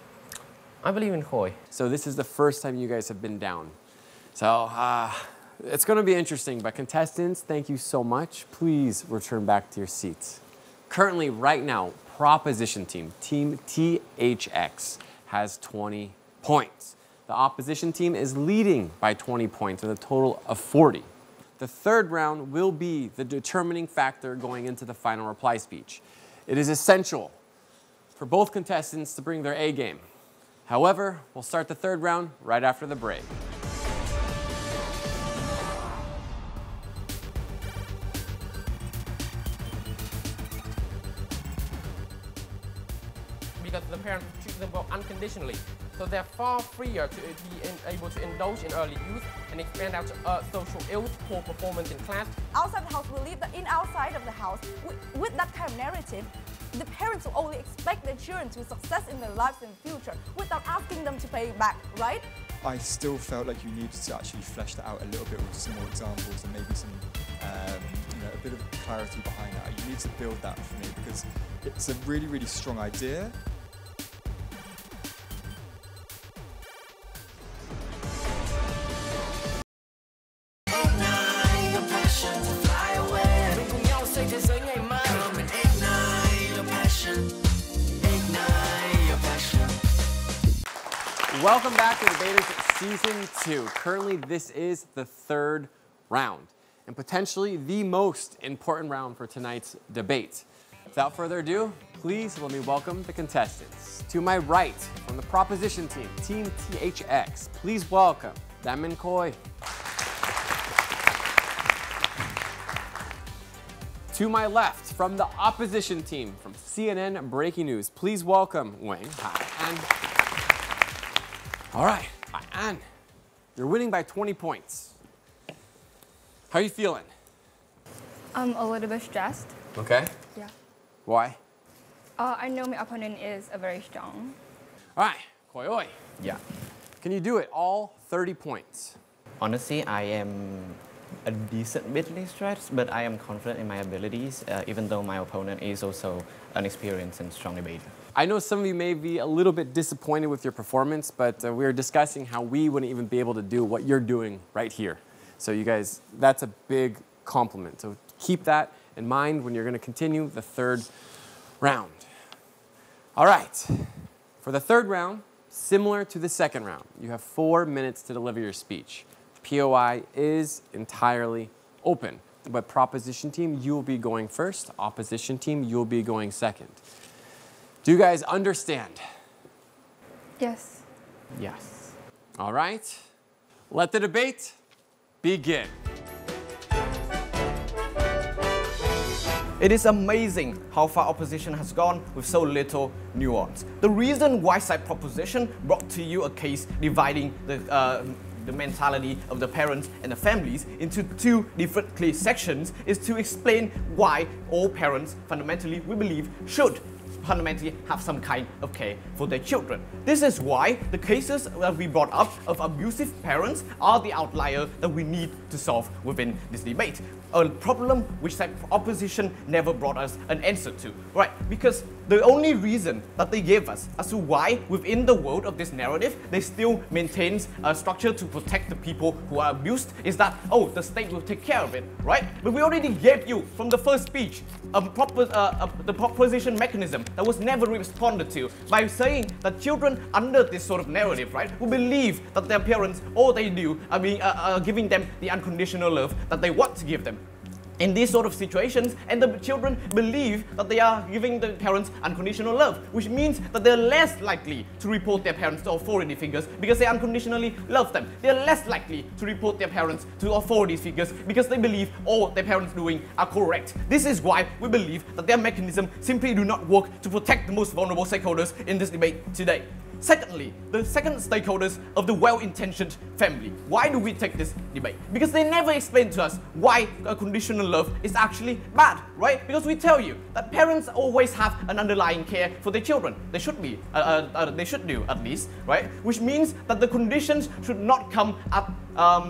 I believe in Hoi. So this is the first time you guys have been down. So it's going to be interesting. But contestants, thank you so much. Please return back to your seats. Currently, right now, proposition team, Team THX, has 20 points. The opposition team is leading by 20 points with a total of 40. The third round will be the determining factor going into the final reply speech. It is essential for both contestants to bring their A game. However, we'll start the third round right after the break. Because the parents treat them well unconditionally. So they're far freer to be able to indulge in early youth and expand out to social ills, poor performance in class. Outside the house, we believe that in outside of the house, with that kind of narrative, the parents will only expect their children to success in their lives in the future without asking them to pay back, right? I still felt like you needed to actually flesh that out a little bit with some more examples and maybe some a bit of clarity behind that. You need to build that for me because it's a really, really strong idea. Welcome back to Debaters Season 2. Currently, this is the third round, and potentially the most important round for tonight's debate. Without further ado, please let me welcome the contestants. To my right, from the proposition team, Team THX, please welcome Damin Khoi. To my left, from the opposition team, from CNN Breaking News, please welcome Wang. Hi, and all right, Anne, you're winning by 20 points. How are you feeling? I'm a little bit stressed. Okay. Yeah. Why? I know my opponent is very strong. All right, Khoi oi. Yeah. Can you do it all 30 points? Honestly, I am a decent bitly stressed, but I am confident in my abilities, even though my opponent is also an experienced and strong debater. I know some of you may be a little bit disappointed with your performance, but we were discussing how we wouldn't even be able to do what you're doing right here. So you guys, that's a big compliment. So keep that in mind when you're going to continue the third round. All right. For the third round, similar to the second round, you have 4 minutes to deliver your speech. POI is entirely open, but proposition team, you'll be going first. Opposition team, you'll be going second. Do you guys understand? Yes. Yes. All right. Let the debate begin. It is amazing how far opposition has gone with so little nuance. The reason why side proposition brought to you a case dividing the mentality of the parents and the families into two different clear sections is to explain why all parents fundamentally, we believe, should fundamentally have some kind of care for their children. This is why the cases that we brought up of abusive parents are the outlier that we need to solve within this debate. A problem which the opposition never brought us an answer to, right? Because the only reason that they gave us as to why within the world of this narrative they still maintains a structure to protect the people who are abused is that, oh, the state will take care of it, right? But we already gave you from the first speech the proposition mechanism that was never responded to by saying that children under this sort of narrative, right, who believe that their parents, all they do are giving them the unconditional love that they want to give them. In these sort of situations, and the children believe that they are giving the parents unconditional love, which means that they're less likely to report their parents to authority figures because they unconditionally love them. They're less likely to report their parents to authority figures because they believe all their parents doing are correct. This is why we believe that their mechanism simply do not work to protect the most vulnerable stakeholders in this debate today. Secondly, the second stakeholders of the well-intentioned family. Why do we take this debate? Because they never explain to us why conditional love is actually bad, right? Because we tell you that parents always have an underlying care for their children. They should be, they should do at least, right? Which means that the conditions should not come at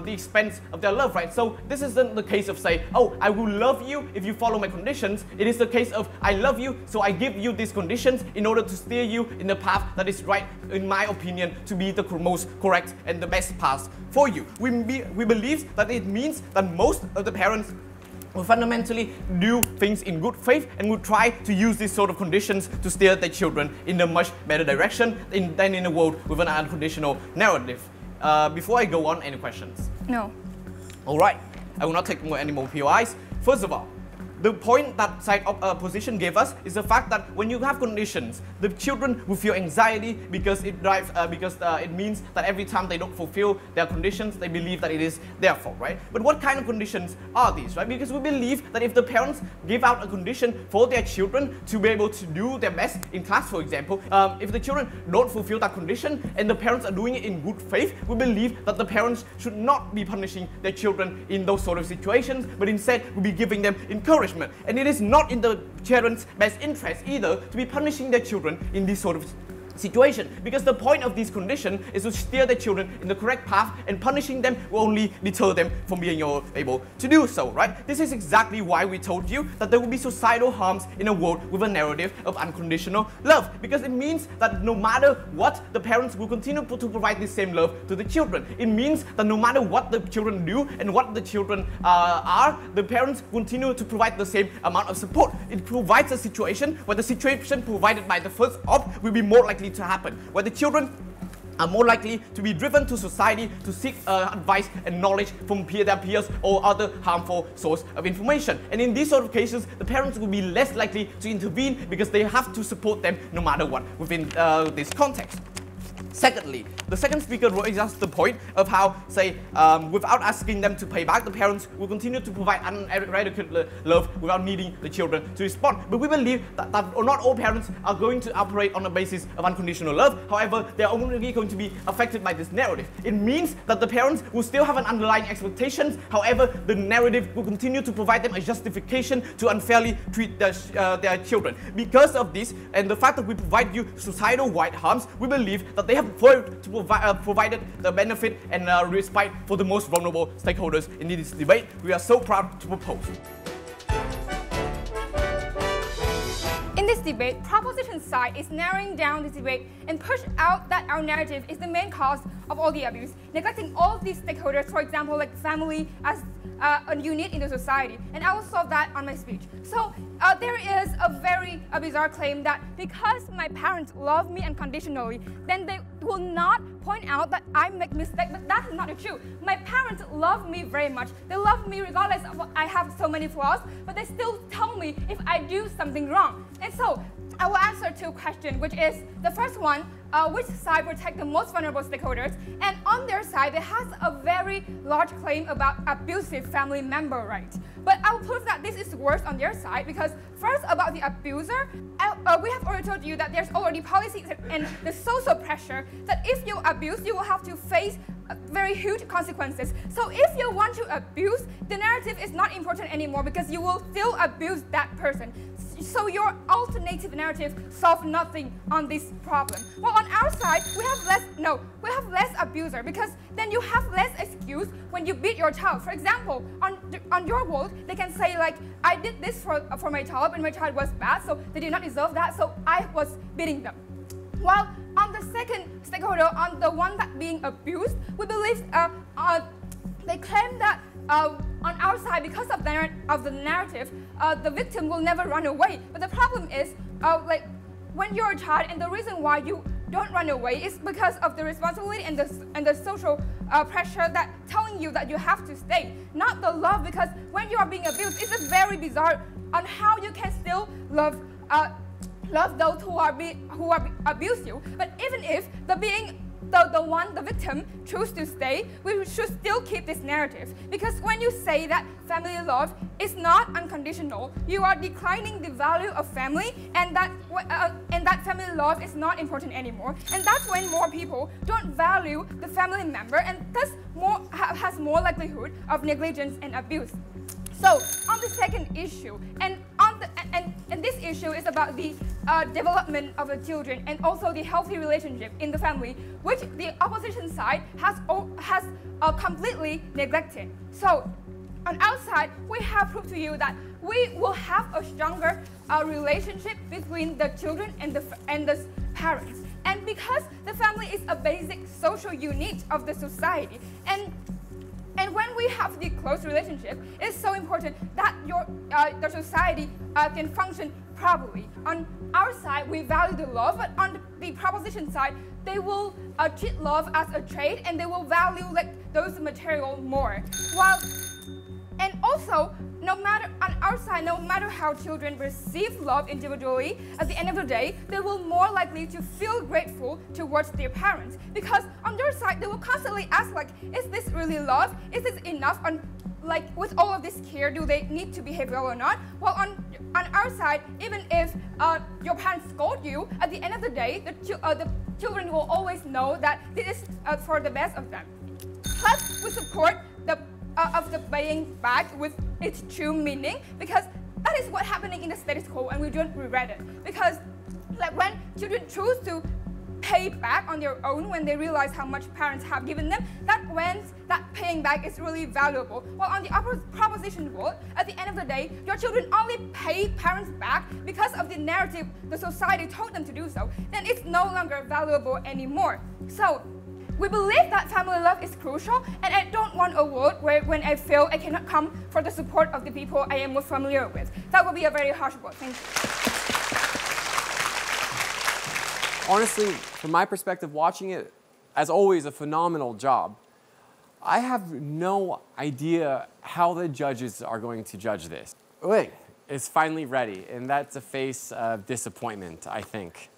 the expense of their love, right? So this isn't the case of say, oh, I will love you if you follow my conditions. It is the case of I love you, so I give you these conditions in order to steer you in the path that is right, in my opinion, to be the most correct and the best path for you. We believe that it means that most of the parents will fundamentally do things in good faith and will try to use these sort of conditions to steer their children in a much better direction than in a world with an unconditional narrative. Before I go on, any questions? No. All right, I will not take any more POIs. First of all, the point that side opposition gave us is the fact that when you have conditions, the children will feel anxiety because it drives, it means that every time they don't fulfill their conditions, they believe that it is their fault, right? But what kind of conditions are these, right? Because we believe that if the parents give out a condition for their children to be able to do their best in class, for example, if the children don't fulfill that condition and the parents are doing it in good faith, we believe that the parents should not be punishing their children in those sort of situations, but instead will be giving them encouragement. And it is not in the parents' best interest either to be punishing their children in these sort of situation, because the point of this condition is to steer the children in the correct path, and punishing them will only deter them from being able to do so, right? This is exactly why we told you that there will be societal harms in a world with a narrative of unconditional love, because it means that no matter what, the parents will continue to provide the same love to the children. It means that no matter what the children do and what the children are, the parents continue to provide the same amount of support. It provides a situation where the situation provided by the first op will be more likely to happen, where the children are more likely to be driven to society to seek advice and knowledge from their peers or other harmful source of information. And in these sort of cases, the parents will be less likely to intervene because they have to support them no matter what within this context. Secondly, the second speaker raises the point of how, say, without asking them to pay back, the parents will continue to provide uneradicate love without needing the children to respond. But we believe that not all parents are going to operate on the basis of unconditional love. However, they are only going to be affected by this narrative. It means that the parents will still have an underlying expectations. However, the narrative will continue to provide them a justification to unfairly treat their children. Because of this, and the fact that we provide you societal-wide harms, we believe that they have provided the benefit and respite for the most vulnerable stakeholders in this debate. We are so proud to propose. In this debate, proposition side is narrowing down the debate and push out that our narrative is the main cause of all the abuse, neglecting all these stakeholders, for example, like family as a unit in the society. And I will solve that on my speech. So there is a very bizarre claim that because my parents love me unconditionally, then they will not point out that I make mistakes, but that is not the truth. My parents love me very much. They love me regardless of what I have so many flaws, but they still tell me if I do something wrong. And so I will answer two questions, which is the first one, which side protect the most vulnerable stakeholders? And on their side, it has a very large claim about abusive family member rights. But I will prove that this is worse on their side, because first about the abuser, we have already told you that there's already policies and the social pressure that if you abuse, you will have to face very huge consequences. So if you want to abuse, the narrative is not important anymore because you will still abuse that person. So your alternative narrative solves nothing on this problem. Well, on our side, we have less abuser, because then you have less excuse when you beat your child. For example, on your world, they can say like, I did this for my child, and my child was bad, so they did not deserve that, so I was beating them. While on the second stakeholder, on the one that being abused, we believe they claim that on our side, because of the narrative, the victim will never run away. But the problem is, like when you're a child, and the reason why you don't run away is because of the responsibility and the social pressure that telling you that you have to stay, not the love. Because when you are being abused, it's a very bizarre on how you can still love those who abuse you. But even if the victim choose to stay, we should still keep this narrative, because when you say that family love is not unconditional, you are declining the value of family, and that family love is not important anymore. And that's when more people don't value the family member, and thus has more likelihood of negligence and abuse. So on the second issue, and this issue is about the development of the children and also the healthy relationship in the family, which the opposition side has completely neglected. So on our side, we have proved to you that we will have a stronger relationship between the children and the parents. And because the family is a basic social unit of the society, and when we have the close relationship, it's so important that the society can function properly. On our side, we value the love, but on the proposition side, they will treat love as a trade, and they will value like those material more. And also, on our side, no matter how children receive love individually, at the end of the day, they will more likely to feel grateful towards their parents. Because on their side, they will constantly ask like, is this really love? Is this enough? Like with all of this care, do they need to behave well or not? Well, on our side, even if your parents scold you, at the end of the day, the children will always know that this is for the best of them. Plus, we support the paying back with its true meaning, because that is what's happening in the status quo, and we don't regret it. Because like when children choose to pay back on their own when they realize how much parents have given them, that paying back is really valuable. While on the proposition world, at the end of the day, your children only pay parents back because of the narrative the society told them to do so, then it's no longer valuable anymore. So, we believe that family love is crucial, and I don't want a world where when I fail, I cannot come for the support of the people I am most familiar with. That would be a very harsh world. Thank you. Honestly, from my perspective, watching it, as always, a phenomenal job. I have no idea how the judges are going to judge this. Wait, is finally ready, and that's a face of disappointment, I think.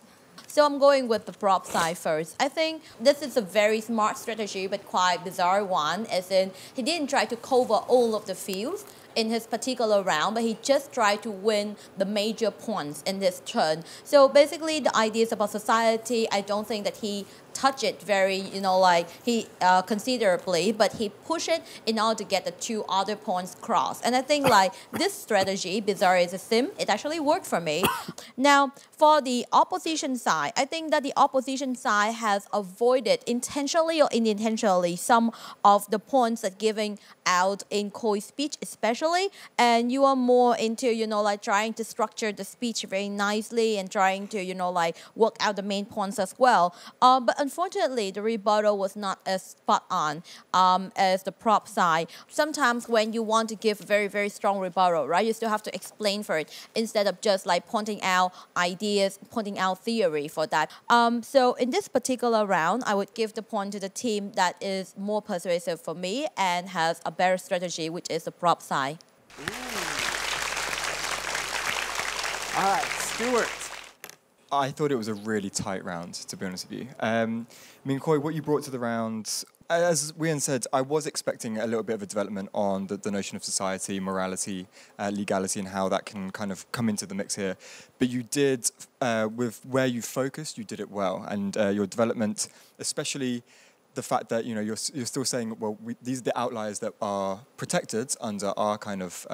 So I'm going with the prop side first. I think this is a very smart strategy, but quite bizarre one, as in he didn't try to cover all of the fields in his particular round, but he just tried to win the major points in this turn. So basically the ideas about society, I don't think that he touch it very, considerably, but he pushed it in order to get the two other points crossed. And I think this strategy, bizarre as a sim, it actually worked for me. Now, for the opposition side, I think that the opposition side has avoided intentionally or unintentionally some of the points that giving out in Khoi speech especially, and you are more into, trying to structure the speech very nicely and trying to, work out the main points as well. But unfortunately, the rebuttal was not as spot on as the prop side. Sometimes when you want to give a very, very strong rebuttal, right, you still have to explain for it instead of just pointing out ideas, pointing out theory for that. So in this particular round, I would give the point to the team that is more persuasive for me and has a better strategy, which is the prop side. All right, Stuart. I thought it was a really tight round, to be honest with you. Khoi, what you brought to the round, as Viên said, I was expecting a little bit of a development on the notion of society, morality, legality, and how that can kind of come into the mix here. But you did, with where you focused, you did it well. And your development, especially the fact that you're still saying, well, these are the outliers that are protected under our kind of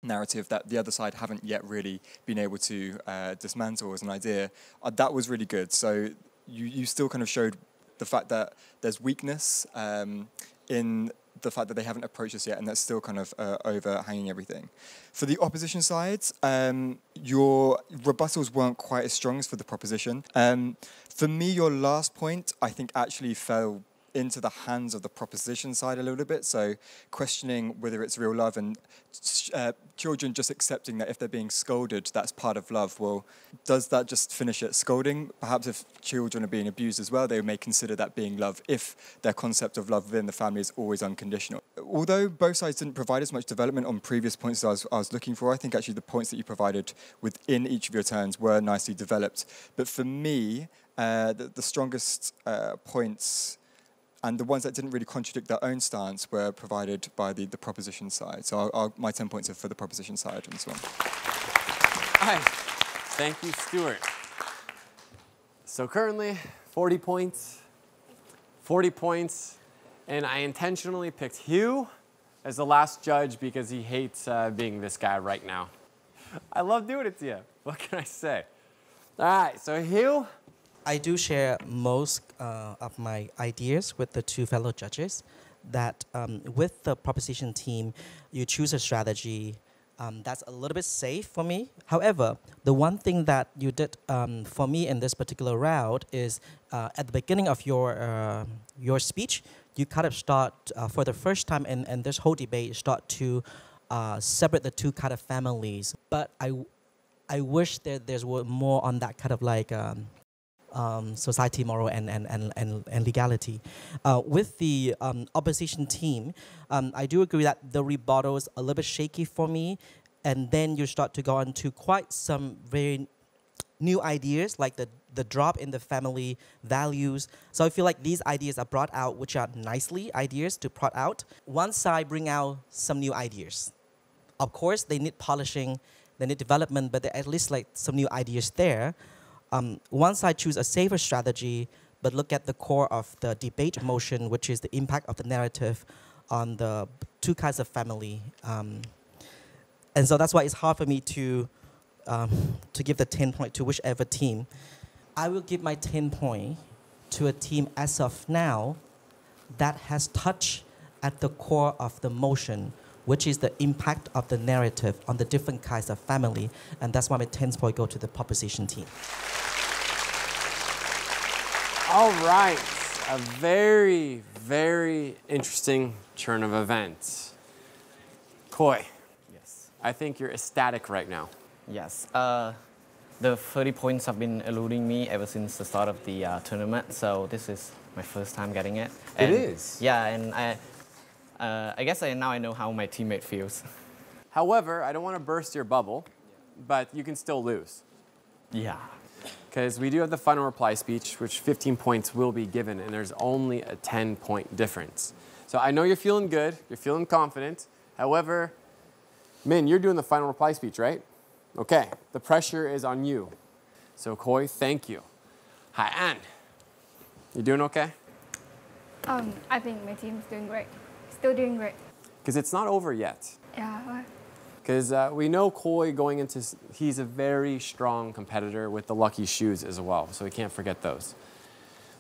narrative that the other side haven't yet really been able to dismantle as an idea. That was really good. So you still kind of showed the fact that there's weakness in the fact that they haven't approached us yet, and that's still kind of overhanging everything. For the opposition side, your rebuttals weren't quite as strong as for the proposition. For me, your last point, I think, actually fell into the hands of the proposition side a little bit, so questioning whether it's real love and children just accepting that if they're being scolded, that's part of love. Well, does that just finish at scolding? Perhaps if children are being abused as well, they may consider that being love if their concept of love within the family is always unconditional. Although both sides didn't provide as much development on previous points as I was looking for, I think actually the points that you provided within each of your turns were nicely developed. But for me, the strongest points and the ones that didn't really contradict their own stance were provided by the proposition side. So my 10 points are for the proposition side on this one. Hi. Thank you, Stuart. So currently, 40 points. 40 points. And I intentionally picked Hugh as the last judge because he hates being this guy right now. I love doing it to you. What can I say? All right, so Hugh. I do share most of my ideas with the two fellow judges, that with the proposition team, you choose a strategy that's a little bit safe for me. However, the one thing that you did for me in this particular round is at the beginning of your speech, you kind of start, for the first time in this whole debate, start to separate the two kind of families. But I wish that there's more on that kind of society, moral, and legality. With the opposition team, I do agree that the rebuttal is a little bit shaky for me, and then you start to go into quite some very new ideas, like the drop in the family values. So I feel like these ideas are brought out, which are nicely ideas to brought out. One side bring out some new ideas. Of course, they need polishing, they need development, but there are at least some new ideas there. One side choose a safer strategy, but look at the core of the debate motion, which is the impact of the narrative on the two kinds of family. And so that's why it's hard for me to give the 10 point to whichever team. I will give my 10 points to a team as of now that has touched at the core of the motion, which is the impact of the narrative on the different kinds of family. And that's why my 10 points go to the proposition team. All right, a very, very interesting turn of events. Khoi. Yes. I think you're ecstatic right now. Yes. The 30 points have been eluding me ever since the start of the tournament, so this is my first time getting it. And it is? Yeah, and I guess now I know how my teammate feels. However, I don't want to burst your bubble, but you can still lose. Yeah. Because we do have the final reply speech, which 15 points will be given, and there's only a 10-point difference. So I know you're feeling good, you're feeling confident. However, Min, you're doing the final reply speech, right? Okay, the pressure is on you. So Khoi, thank you. Hải An, you doing okay? I think my team is doing great. Still doing great. Because it's not over yet. Yeah. Because we know Khoi going into, he's a very strong competitor with the lucky shoes as well, so we can't forget those.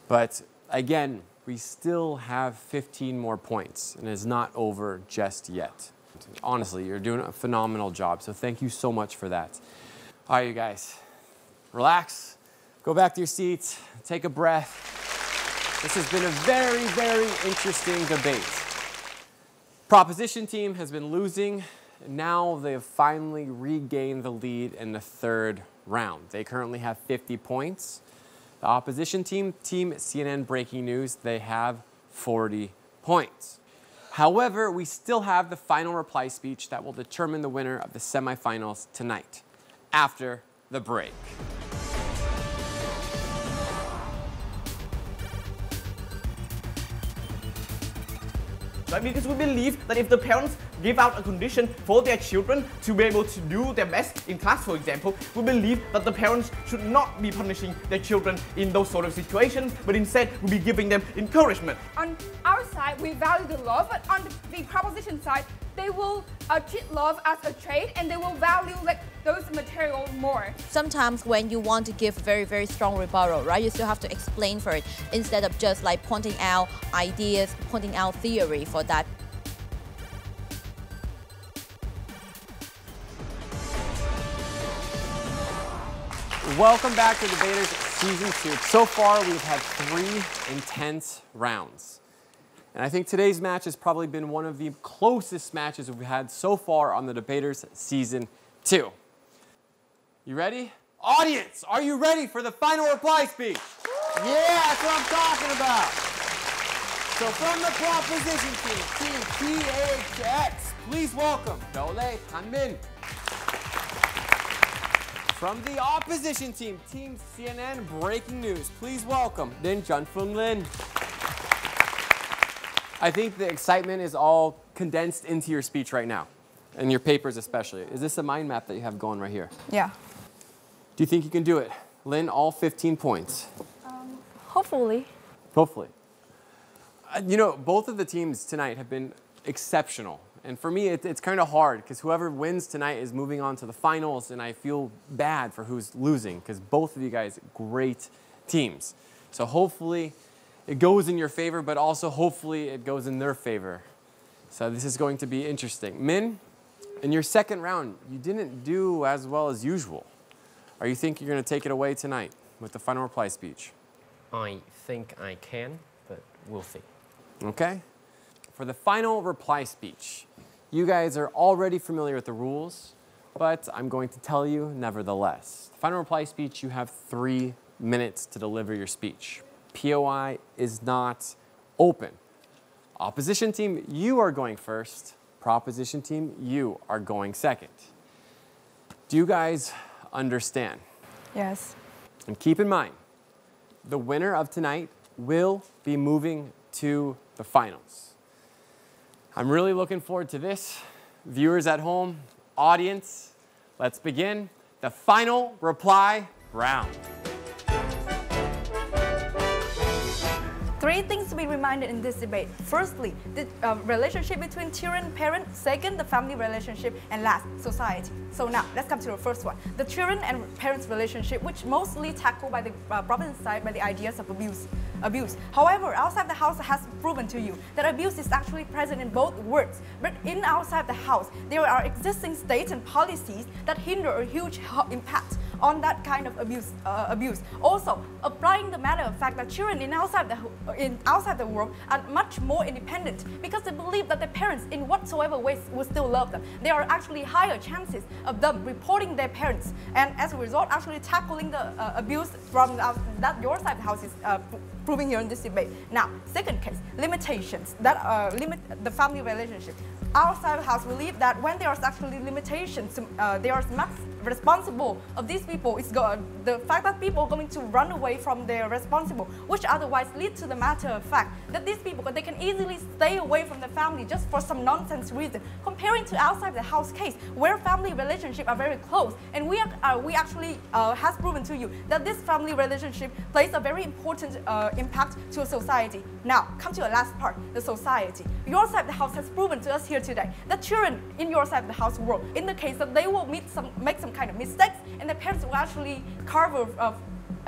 But again, we still have 15 more points, and it's not over just yet. Honestly, you're doing a phenomenal job, so thank you so much for that. All right, you guys, relax, go back to your seats, take a breath. This has been a very, very interesting debate. Proposition team has been losing. Now they have finally regained the lead in the third round. They currently have 50 points. The opposition team, Team CNN Breaking News, they have 40 points. However, we still have the final reply speech that will determine the winner of the semifinals tonight, after the break. Right? Because we believe that if the parents give out a condition for their children to be able to do their best in class, for example, we believe that the parents should not be punishing their children in those sort of situations, but instead we'll be giving them encouragement. On our side, we value the love, but on the proposition side, they will treat love as a trade, and they will value like those materials more. Sometimes when you want to give very, very strong rebuttal, right, you still have to explain for it instead of just like pointing out ideas, pointing out theory for that. Welcome back to Debaters Season 2. So far, we've had 3 intense rounds. And I think today's match has probably been one of the closest matches we've had so far on the Debaters Season 2. You ready? Audience, are you ready for the final reply speech? Yeah, that's what I'm talking about. So from the proposition team, Team THX, please welcome Dole Hanmin. From the opposition team, Team CNN Breaking News, please welcome Din Junfung-Lin. I think the excitement is all condensed into your speech right now, and your papers especially. Is this a mind map that you have going right here? Yeah. Do you think you can do it? Lin, all 15 points. Hopefully. Hopefully. You know, both of the teams tonight have been exceptional. And for me, it's kind of hard because whoever wins tonight is moving on to the finals, and I feel bad for who's losing because both of you guys great teams. So hopefully it goes in your favor, but also hopefully it goes in their favor. So this is going to be interesting. Min, in your second round, you didn't do as well as usual. Are you think you're going to take it away tonight with the final reply speech? I think I can, but we'll see. Okay. For the final reply speech, you guys are already familiar with the rules, but I'm going to tell you nevertheless. The final reply speech, you have 3 minutes to deliver your speech. POI is not open. Opposition team, you are going first. Proposition team, you are going second. Do you guys understand? Yes. And keep in mind, the winner of tonight will be moving to the finals. I'm really looking forward to this. Viewers at home, audience, let's begin the final reply round. 3 things to be be reminded in this debate. Firstly, the relationship between children and parents. Second, the family relationship. And last, society. So now, let's come to the first one. The children and parents relationship, which mostly tackled by the province side by the ideas of abuse. However, outside the house has proven to you that abuse is actually present in both words. But in outside the house, there are existing states and policies that hinder a huge impact on that kind of abuse. Also, applying the matter of fact that children in outside the world are much more independent because they believe that their parents in whatsoever ways will still love them. There are actually higher chances of them reporting their parents, and as a result, actually tackling the abuse from that your side of the house is proving here in this debate. Now, second case, limitations that limit the family relationship. Our side of the house believe that when there are actually limitations, they are much responsible of these people is the fact that people are going to run away from their responsible, which otherwise leads to the matter of fact that these people, they can easily stay away from the family just for some nonsense reason, comparing to outside the house case where family relationships are very close, and we actually has proven to you that this family relationship plays a very important impact to a society. Now, come to the last part, the society. Your side of the house has proven to us here today that children in your side of the house world, in the case that they will make some kind of mistakes, and their parents will actually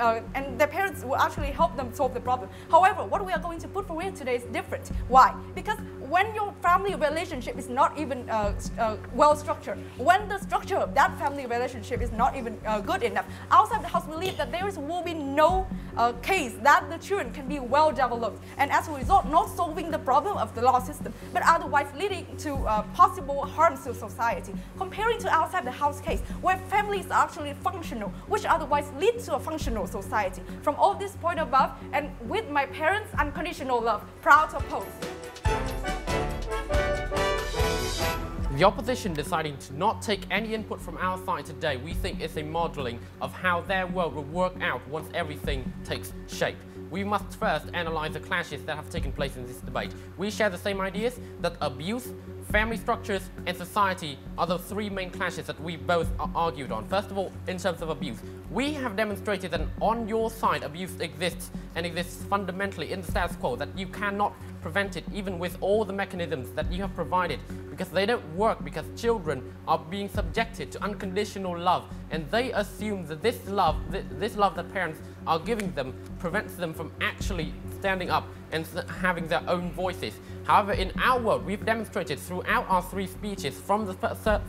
and their parents will actually help them solve the problem. However, what we are going to put forward here today is different. Why? Because when your family relationship is not even well structured, when the structure of that family relationship is not even good enough, outside the house believe that there will be no case that the children can be well developed, and as a result, not solving the problem of the law system, but otherwise leading to possible harms to society. Comparing to outside the house case, where families are actually functional, which otherwise lead to a functional society. From all this point above, and with my parents' unconditional love, proud to oppose. The opposition deciding to not take any input from our side today, we think is a modelling of how their world will work out once everything takes shape. We must first analyse the clashes that have taken place in this debate. We share the same ideas that abuse, family structures and society are the three main clashes that we both argued on. First of all, in terms of abuse, we have demonstrated that on your side abuse exists, and exists fundamentally in the status quo, that you cannot prevent it even with all the mechanisms that you have provided, because they don't work, because children are being subjected to unconditional love, and they assume that this love that parents are giving them prevents them from actually standing up and having their own voices. However, in our world, we've demonstrated throughout our three speeches from the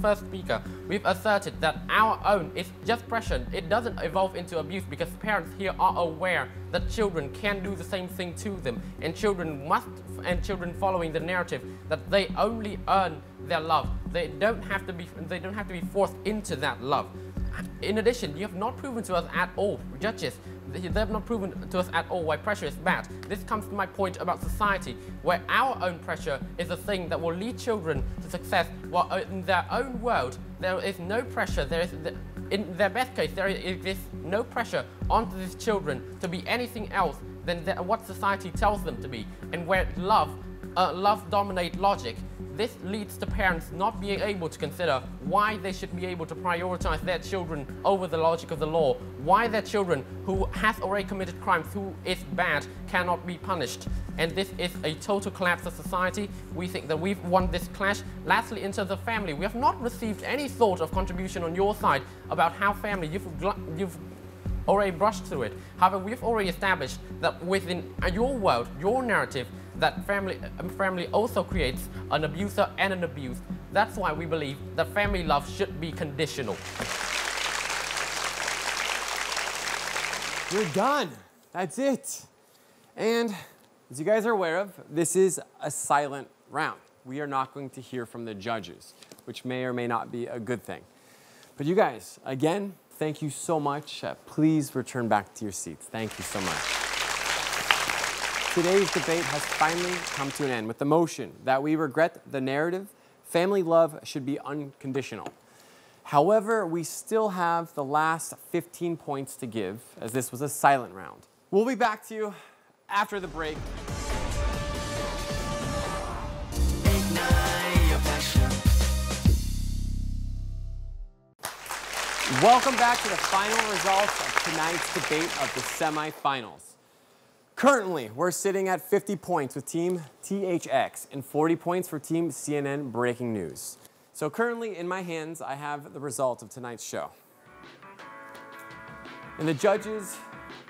first speaker, we've asserted that our own is just pressure. It doesn't evolve into abuse because parents here are aware that children can do the same thing to them, and children following the narrative that they only earn their love. They don't have to be forced into that love. In addition, you have not proven to us at all, judges, they have not proven to us at all why pressure is bad. This comes to my point about society, where our own pressure is a thing that will lead children to success, while in their own world there is no pressure. In their best case, there exists no pressure onto these children to be anything else than what society tells them to be. And where love dominates logic, this leads to parents not being able to consider why they should be able to prioritize their children over the logic of the law, why their children who has already committed crimes, who is bad, cannot be punished. And this is a total collapse of society. We think that we've won this clash. Lastly, in terms of family, we have not received any sort of contribution on your side about how family, you've already brushed through it. However, we've already established that within your world, your narrative, that family also creates an abuser and an abused. That's why we believe that family love should be conditional. We're done. That's it. And as you guys are aware of, this is a silent round. We are not going to hear from the judges, which may or may not be a good thing. But you guys, again, thank you so much. Please return back to your seats. Thank you so much. Today's debate has finally come to an end with the motion that we regret the narrative, family love should be unconditional. However, we still have the last 15 points to give, as this was a silent round. We'll be back to you after the break. Welcome back to the final results of tonight's debate of the semifinals. Currently, we're sitting at 50 points with Team THX and 40 points for Team CNN Breaking News. So currently in my hands, I have the result of tonight's show. And the judges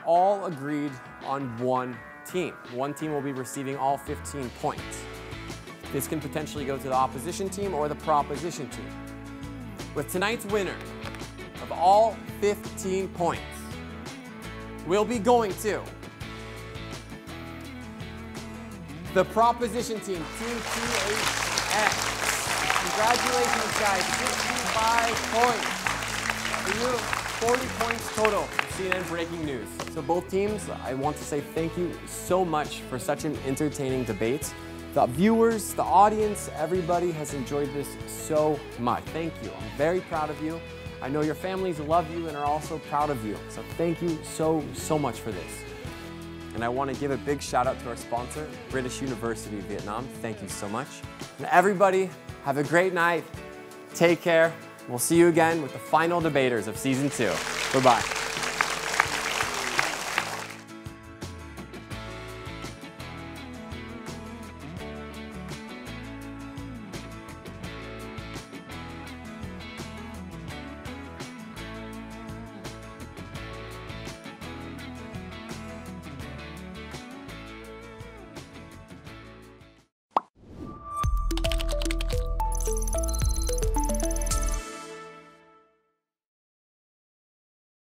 all agreed on one team. One team will be receiving all 15 points. This can potentially go to the opposition team or the proposition team. With tonight's winner of all 15 points, we'll be going to the proposition team, Team THX. Congratulations, guys, 65 points. For you, 40 points total for CNN Breaking News. So both teams, I want to say thank you so much for such an entertaining debate. The viewers, the audience, everybody has enjoyed this so much. Thank you. I'm very proud of you. I know your families love you and are also proud of you. So thank you so much for this. And I want to give a big shout out to our sponsor, British University of Vietnam. Thank you so much. And everybody, have a great night. Take care. We'll see you again with the final debaters of Season 2. Bye-bye.